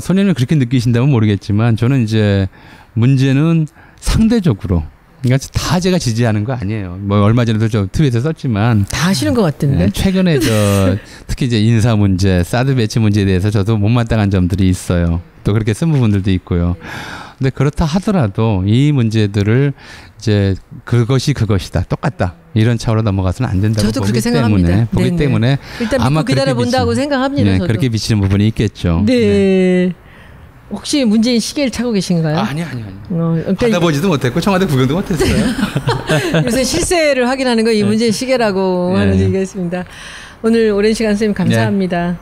소년님 그렇게 느끼신다면 모르겠지만 저는 이제 문제는 상대적으로, 그러니까 다 제가 지지하는 거 아니에요. 뭐 얼마 전에도 저 트윗에 썼지만 다 하시는 것 같은데. 최근에 특히 이제 인사 문제, 사드 배치 문제에 대해서 저도 못마땅한 점들이 있어요. 또 그렇게 쓴 부분들도 있고요. 근데 그렇다 하더라도 이 문제들을 이제 그것이 그것이다, 똑같다, 이런 차원으로 넘어가서는 안 된다고 저도 그렇게 생각합니다. 보기 때문에 일단 아마 기다려 본다고 생각합니다. 네, 그렇게 비치는 부분이 있겠죠. 네. 네. 혹시 문재인 시계를 차고 계신가요? 아니요. 그러니까 받아보지도 못했고 청와대 구경도 못했어요. 요새 실세를 확인하는 거 이 문재인 시계라고 하는 얘기가 있습니다. 오늘 오랜 시간 선생님 감사합니다. 네.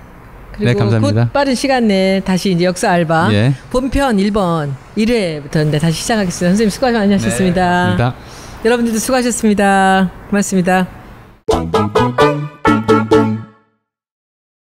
그리고 감사합니다. 곧 빠른 시간 내에 다시 이제 역사 알바 본편 1번 1회부터인데 다시 시작하겠습니다. 선생님 수고 많이 하셨습니다. 네, 고맙습니다. 여러분들도 수고하셨습니다. 고맙습니다.